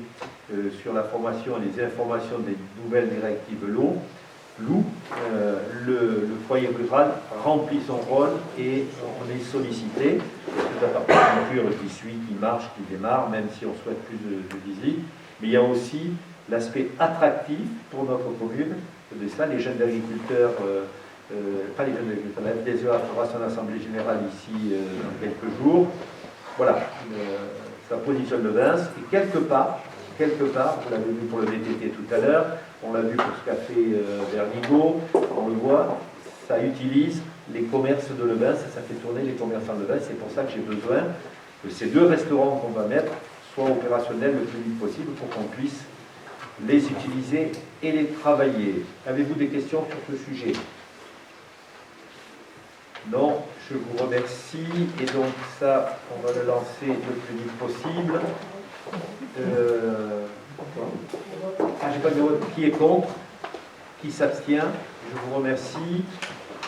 sur la formation et les informations des nouvelles directives loup, le foyer rural remplit son rôle et on est sollicité. C'est un parcours qui suit, qui marche, qui démarre, même si on souhaite plus de visites. Mais il y a aussi l'aspect attractif pour notre commune de ça. Les jeunes agriculteurs, pas les jeunes agriculteurs, la FDSEA fera son assemblée générale ici dans quelques jours. Voilà, ça positionne le Vins. Et quelque part, vous l'avez vu pour le VTT tout à l'heure, on l'a vu pour ce café Bernigo, on le voit, ça utilise les commerces de Levins, ça fait tourner les commerçants de Levins. C'est pour ça que j'ai besoin que ces 2 restaurants qu'on va mettre soient opérationnels le plus vite possible pour qu'on puisse les utiliser et les travailler. Avez-vous des questions sur ce sujet? Non, je vous remercie. Et donc ça, on va le lancer le plus vite possible. J'ai pas de vote. Qui est contre? Qui s'abstient? Je vous remercie.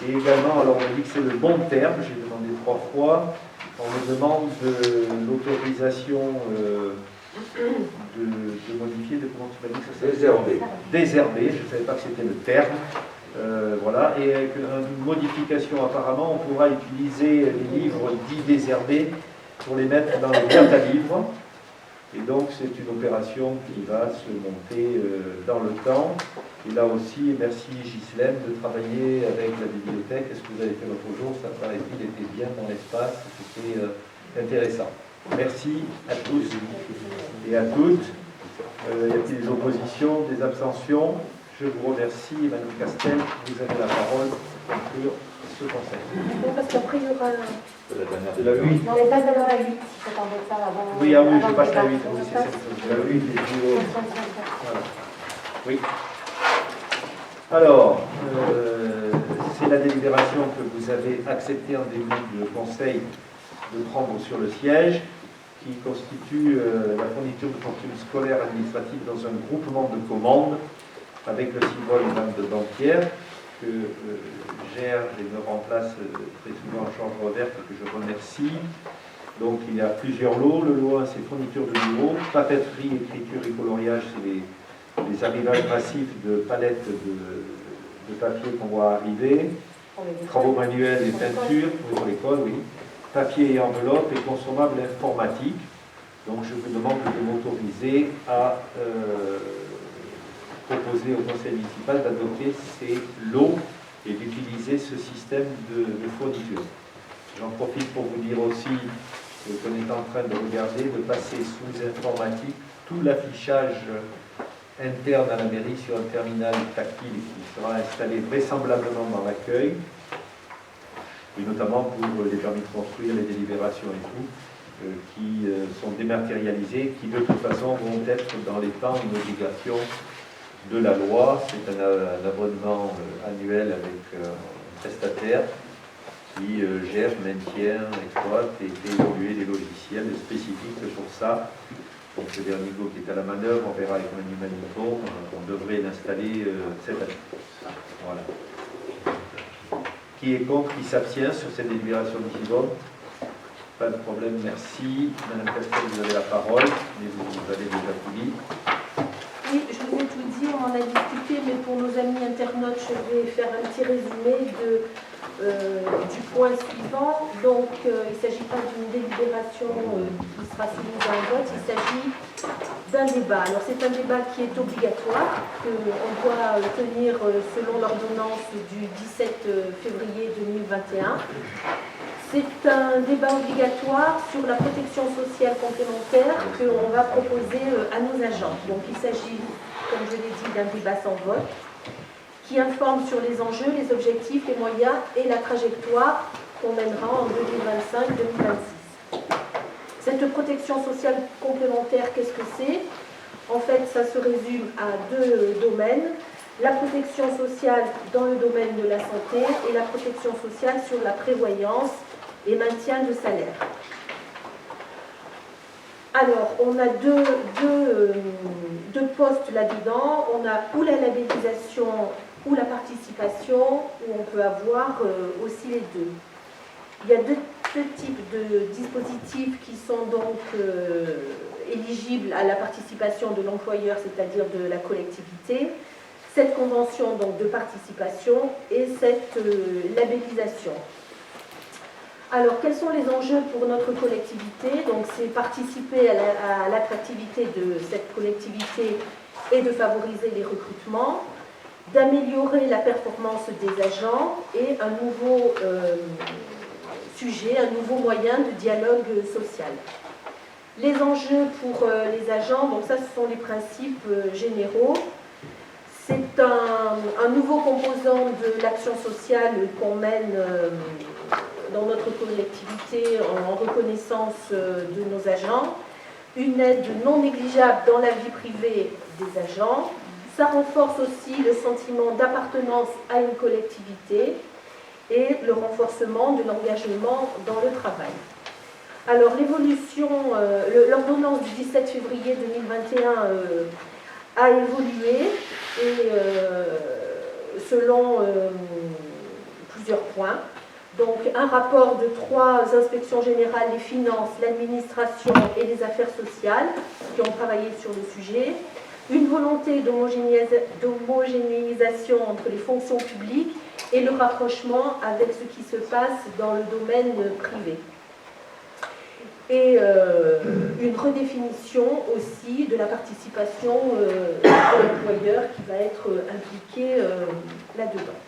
Et également, alors on dit que c'est le bon terme, j'ai demandé 3 fois. On me demande l'autorisation de modifier, de comment tu m'as dit que ça s'appelle? Désherber, je ne savais pas que c'était le terme. Voilà, et avec une modification apparemment, on pourra utiliser les livres dits désherbés pour les mettre dans les boîtes à livres. Et donc c'est une opération qui va se monter dans le temps. Et là aussi, merci Ghislaine de travailler avec la bibliothèque. Est-ce que vous avez fait l'autre jour? Ça paraît-il était bien dans l'espace, c'était intéressant. Merci à tous et à toutes. Y a-t-il des oppositions, des abstentions? Je vous remercie. Emmanuel Castel, vous avez la parole pour conclure ce conseil. Non, parce qu'après il y aura... C'est la 8. Non, mais pas avant la 8, si ça t'embête pas avant... Oui, ah oui, je avant passe le la débat. 8, oui, c'est ça. La 8 est plus haut. Voilà. Oui. Alors, c'est la délibération que vous avez acceptée en début de conseil de prendre sur le siège, qui constitue la fourniture de contenus scolaires administratifs dans un groupement de commandes avec le symbole de banquière que gère et me remplace très souvent en chambre verte, que je remercie. Donc il y a plusieurs lots. Le lot 1, c'est fourniture de bureaux, papeterie, écriture et coloriage, c'est les arrivages massifs de palettes de papier qu'on voit arriver, travaux manuels et peintures, pour l'école, oui, papier et enveloppe et consommables informatiques. Donc je vous demande de m'autoriser à proposer au conseil municipal d'adopter ces lots et d'utiliser ce système de fourniture. J'en profite pour vous dire aussi qu'on est en train de regarder, de passer sous informatique tout l'affichage interne à la mairie sur un terminal tactile qui sera installé vraisemblablement dans l'accueil, et notamment pour les permis de construire, les délibérations et tout, qui sont dématérialisés, qui de toute façon vont être dans les temps une obligation de la loi. C'est un abonnement annuel avec un prestataire qui gère, maintient, exploite et fait évoluer des logiciels spécifiques pour ça. Donc c'est Bernigo qui est à la manœuvre, on verra avec Manu Manico, on devrait l'installer cette année. Voilà. Qui est contre, qui s'abstient sur cette délibération municipale? Pas de problème, merci. Madame Castel, vous avez la parole, mais vous avez déjà tout dit. Oui, je voulais tout dire, on en a discuté, mais pour nos amis internautes, je vais faire un petit résumé du point suivant. Donc, il ne s'agit pas d'une délibération qui sera soumise à un vote, il s'agit d'un débat. Alors, c'est un débat qui est obligatoire, qu'on doit tenir selon l'ordonnance du 17 février 2021. C'est un débat obligatoire sur la protection sociale complémentaire qu'on va proposer à nos agents. Donc il s'agit, comme je l'ai dit, d'un débat sans vote qui informe sur les enjeux, les objectifs, les moyens et la trajectoire qu'on mènera en 2025-2026. Cette protection sociale complémentaire, qu'est-ce que c'est? En fait, ça se résume à deux domaines. La protection sociale dans le domaine de la santé et la protection sociale sur la prévoyance et maintien de salaire. Alors, on a deux postes là-dedans. On a ou la labellisation ou la participation, où on peut avoir aussi les deux. Il y a deux types de dispositifs qui sont donc éligibles à la participation de l'employeur, c'est-à-dire de la collectivité. Cette convention donc, de participation et cette labellisation. Alors, quels sont les enjeux pour notre collectivité? Donc, c'est participer à l'attractivité de cette collectivité et de favoriser les recrutements, d'améliorer la performance des agents et un nouveau sujet, un nouveau moyen de dialogue social. Les enjeux pour les agents, donc ça, ce sont les principes généraux. C'est un nouveau composant de l'action sociale qu'on mène dans notre collectivité en reconnaissance de nos agents, une aide non négligeable dans la vie privée des agents. Ça renforce aussi le sentiment d'appartenance à une collectivité et le renforcement de l'engagement dans le travail. Alors l'évolution, l'ordonnance du 17 février 2021 a évolué et selon plusieurs points. Donc un rapport de 3 inspections générales des finances, l'administration et les affaires sociales qui ont travaillé sur le sujet, une volonté d'homogénéisation entre les fonctions publiques et le rapprochement avec ce qui se passe dans le domaine privé. Et une redéfinition aussi de la participation de l'employeur qui va être impliqué là-dedans.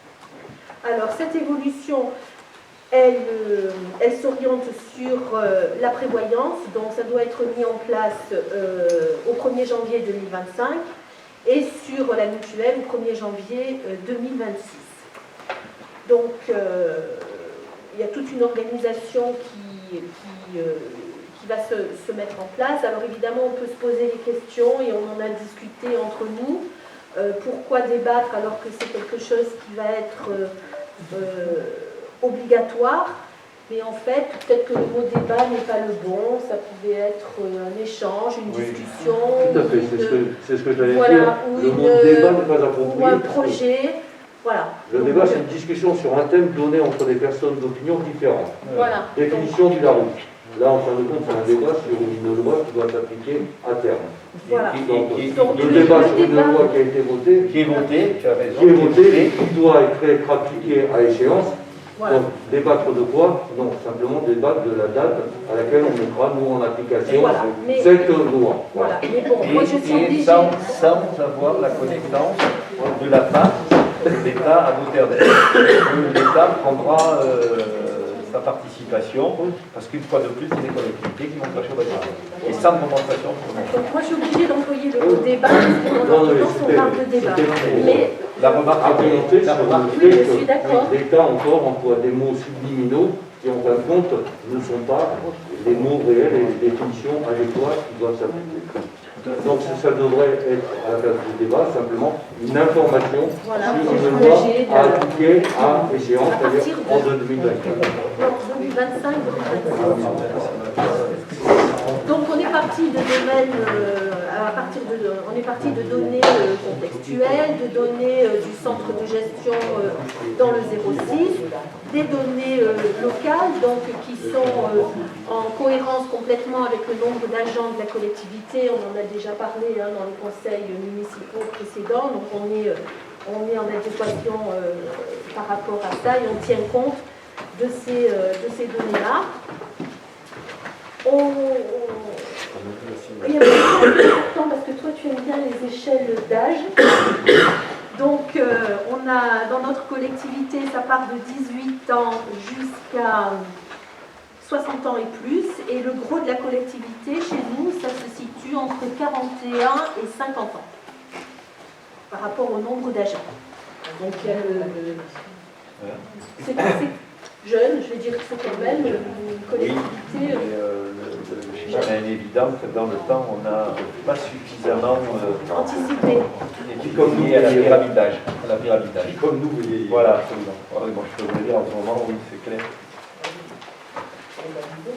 Alors cette évolution, elle s'oriente sur la prévoyance, donc ça doit être mis en place au 1er janvier 2025 et sur la mutuelle au 1er janvier 2026. Donc il y a toute une organisation qui va se mettre en place. Alors évidemment, on peut se poser des questions et on en a discuté entre nous. Pourquoi débattre alors que c'est quelque chose qui va être obligatoire? Mais en fait, peut-être que le mot débat n'est pas le bon. Ça pouvait être un échange, une discussion. Tout à fait, c'est ce que j'allais voilà, dire. Le mot débat n'est pas approprié. Ou un projet. Voilà. Le débat, c'est une discussion sur un thème donné entre des personnes d'opinion différentes. Voilà. Définition du Larousse. Là, en fin de compte, c'est un débat sur une loi qui doit s'appliquer à terme. Voilà. Donc, le débat sur une loi qui a été votée, Qui est voté, tu as raison. qui est votée et qui doit être appliquée à échéance. Voilà. Donc, débattre de quoi? Non, simplement débattre de la date à laquelle on mettra, nous, en application voilà. cette loi. Voilà. Mais bon, moi je suis Et obligée. sans avoir la connaissance de la part que l'État a voté avec. L'État prendra sa participation, parce qu'une fois de plus, c'est les collectivités qui vont cracher au bâtiment. Et sans compensation pour le monde. Donc moi je suis obligée d'employer le mot débat parce que dans l'ordonnance on parle de débat. Mais La remarque Argumenter la sur remarque. le oui, fait je suis d'accord. que l'État encore emploie des mots subliminaux qui, en fin de compte, ne sont pas les mots réels et les définitions adéquates qui doivent s'appliquer. Donc ça devrait être, à la place du débat, simplement une information Voilà, sur c'est une loi obligé de- à appliquer à échéance, À partir c'est-à-dire en de- 2024. Donc 2025-2026. Donc on est parti de domaines, on est parti de données contextuelles, de données du centre de gestion dans le 06, des données locales donc qui sont en cohérence complètement avec le nombre d'agents de la collectivité. On en a déjà parlé dans les conseils municipaux précédents, donc on est en adéquation par rapport à ça et on tient compte de ces données-là. Il y a beaucoup important parce que toi tu aimes bien les échelles d'âge. Donc on a dans notre collectivité, ça part de 18 ans jusqu'à 60 ans et plus, et le gros de la collectivité, chez nous, ça se situe entre 41 et 50 ans, par rapport au nombre d'agents. Donc il y a c'est assez jeune, je vais dire que c'est quand même une collectivité. Le schéma est évident que dans le temps, on n'a pas suffisamment Anticipée. étudié à la pyramidage. Comme nous, vous voyez. Voilà, absolument. Bon, je peux vous le dire en ce moment, oui, c'est clair.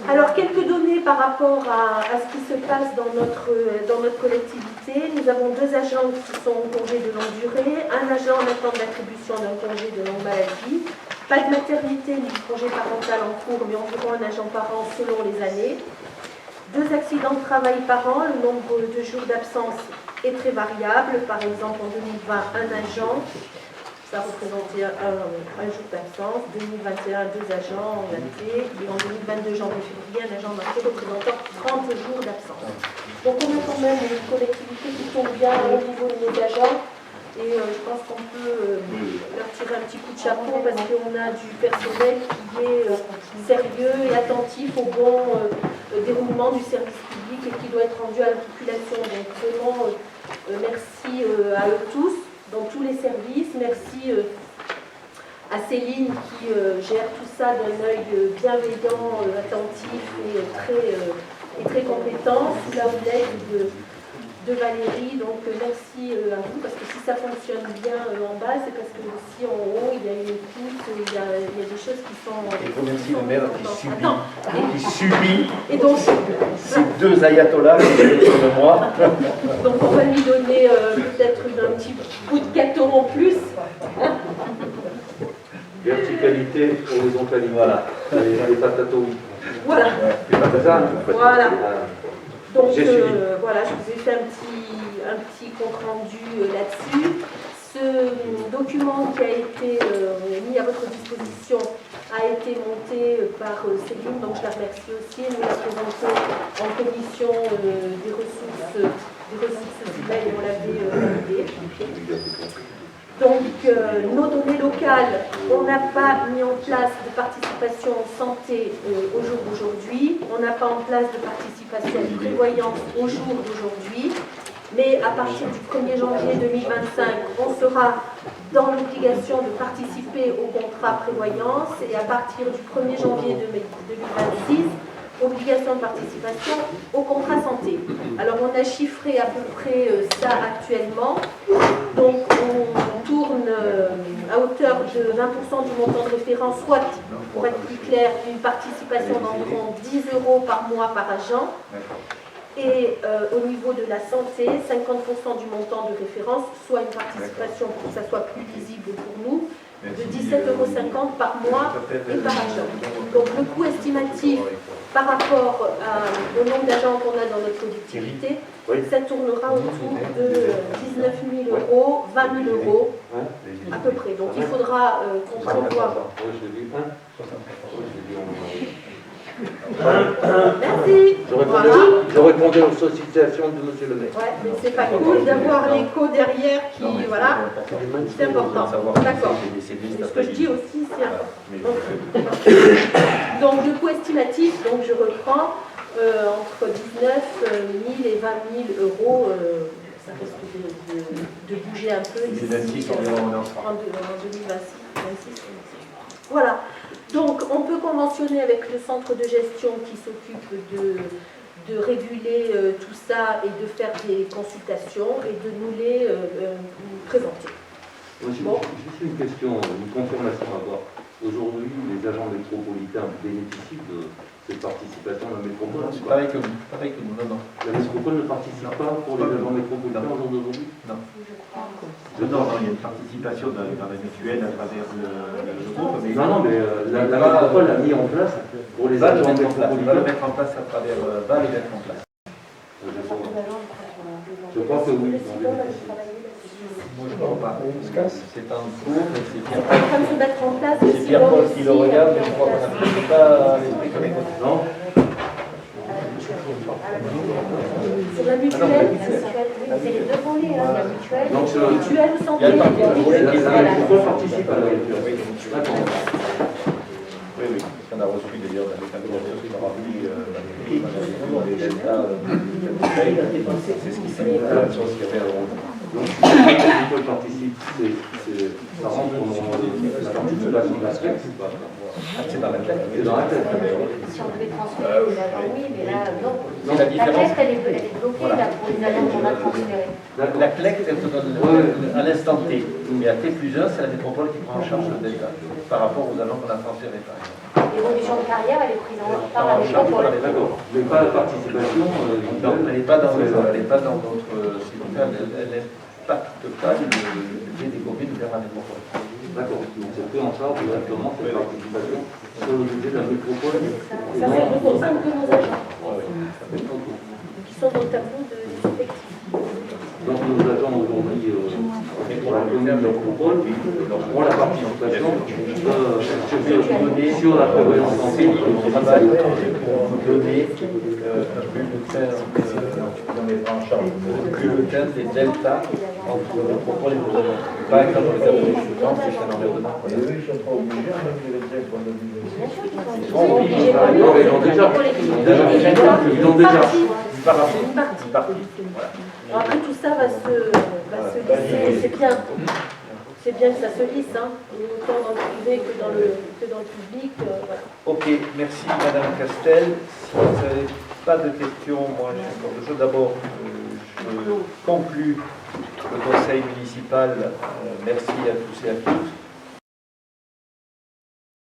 Alors, quelques données par rapport à ce qui se passe dans notre collectivité. Nous avons 2 agents qui sont en congé de longue durée, un agent en attente d'attribution d'un congé de longue maladie, pas de maternité ni de congé parental en cours, mais environ un agent par an selon les années. 2 accidents de travail par an, le nombre de jours d'absence est très variable. Par exemple, en 2020, un agent, ça représentait un jour d'absence. 2021, 2 agents manqués. Et en 2022, janvier-février, un agent manqué représentant 30 jours d'absence. Donc on a quand même une collectivité qui tombe bien au niveau de nos agents. Et je pense qu'on peut leur tirer un petit coup de chapeau parce qu'on a du personnel qui est sérieux et attentif au bon déroulement du service public et qui doit être rendu à la population. Donc vraiment, merci à eux tous, dans tous les services. Merci à Céline qui gère tout ça d'un œil bienveillant, attentif et très compétent, sous la houlette de Valérie. Donc merci à vous, parce que si ça fonctionne bien en bas, c'est parce que aussi en haut, il y a une écoute, il y a des choses qui sont... Il faut remercier le maire qui subit Et donc, ces 2 ayatollahs comme moi. donc on va lui donner peut-être un petit bout de gâteau en plus. Verticalité, horizontalité. Voilà. Les patatos. Voilà. C'est ça? Voilà. Donc J'ai suivi. voilà, je vous ai fait un petit compte rendu là-dessus. Ce document qui a été mis à votre disposition a été monté par Céline, donc je la remercie aussi. Elle nous l'a présenté en commission des ressources humaines et on l'avait validé. Donc, nos données locales, on n'a pas mis en place de participation santé au jour d'aujourd'hui, on n'a pas en place de participation prévoyance au jour d'aujourd'hui, mais à partir du 1er janvier 2025, on sera dans l'obligation de participer au contrat prévoyance et à partir du 1er janvier 2026, obligation de participation au contrat santé. Alors on a chiffré à peu près ça actuellement. Donc on tourne à hauteur de 20% du montant de référence, soit, pour être plus clair, une participation d'environ 10 € par mois par agent. Et au niveau de la santé, 50% du montant de référence, soit une participation pour que ça soit plus lisible pour nous, de 17,50 € par mois et par agent. Donc le coût estimatif par rapport au nombre d'agents qu'on a dans notre collectivité, ça tournera autour de 19 000 €, 20 000 € à peu près. Donc il faudra qu'on prévoie. Merci. Je répondais aux sollicitations de monsieur le maire. Ouais, mais c'est pas cool d'avoir l'écho derrière qui, voilà, c'est important. D'accord. Ce que je dis aussi, c'est important. Donc le coût estimatif, donc je reprends, entre 19 000 et 20 000 €, ça risque de bouger un peu ici en 2026. Voilà. Donc, on peut conventionner avec le centre de gestion qui s'occupe de réguler tout ça et de faire des consultations et de nous les présenter. Bon. Juste une question, une confirmation à avoir. Aujourd'hui, les agents métropolitains bénéficient de cette participation à la métropole? C'est pareil que nous, non. La métropole ne participe pas pour les agents métropolitains au jour d'aujourd'hui? Non. Non, il y a une participation dans les mutuelles à travers le groupe. Mais Non, mais la métropole a mis en place pour les agents va le métropolitains. mettre en place à travers, va le mettre en place. Je crois que oui. Moi, je ne crois pas. C'est en cours, mais c'est C'est en train de se mettre en place. C'est Pierre-Paul qui le regarde, mais je crois qu'on n'a peut-être pas l'esprit comme il faut. Non? Sur la mutuelle, c'est les deux volets, la mutuelle. Donc, Mutuelle ou santé. la métropole participe à la mutuelle. D'accord. Oui, parce qu'on a reçu des d'ailleurs dans les candidatures qui sont remplies dans les deltas, c'est ce qui fait la chose qui avait un rôle. Donc, si l'école participe, ça rentre dans la participation de la SPEC. C'est dans la tête. C'est dans la tête. Si on devait transférer les agents, oui, mais là, non. C'est la différence. tête, elle est bloquée Voilà. là, pour les agents qu'on a transférés. La CLEC, elle te donne à l'instant T. Mais à T plus 1, c'est la métropole qui prend en charge le delta par rapport aux agents qu'on a transférés, par exemple. L'évolution de carrière, elle est prise en par la En charge par métropole. les D'accord. Mais pas la participation. Non, elle n'est pas dans notre système, elle n'impacte pas le budget des communes vers la métropole. D'accord. Donc c'est pris en charge directement cette participation sur le budget de la métropole. Ça, Ça ne concerne que nos agents, Ouais. qui sont dans le tableau de effectifs. Donc nos agents aujourd'hui pour la commune de métropole ont la participation sur la prévoyance santé. On travaille pour vous donner un bulletin des deltas entre la métropole et nos agents. Par exemple, les abonnés étudiants, c'est un environnement. Bien sûr qu'ils sont obligés. Ils seront obligés. Non, mais ils l'ont déjà. Ils l'ont déjà. Une partie. Une partie. Une partie. Voilà. Alors après, tout ça va se lisser, c'est bien. C'est bien que ça se lisse, hein, autant dans le privé que dans le public. Voilà. Ok, merci Madame Castel. Si vous n'avez pas de questions, moi j'ai encore deux choses. D'abord, je conclus le conseil municipal. Merci à tous et à toutes.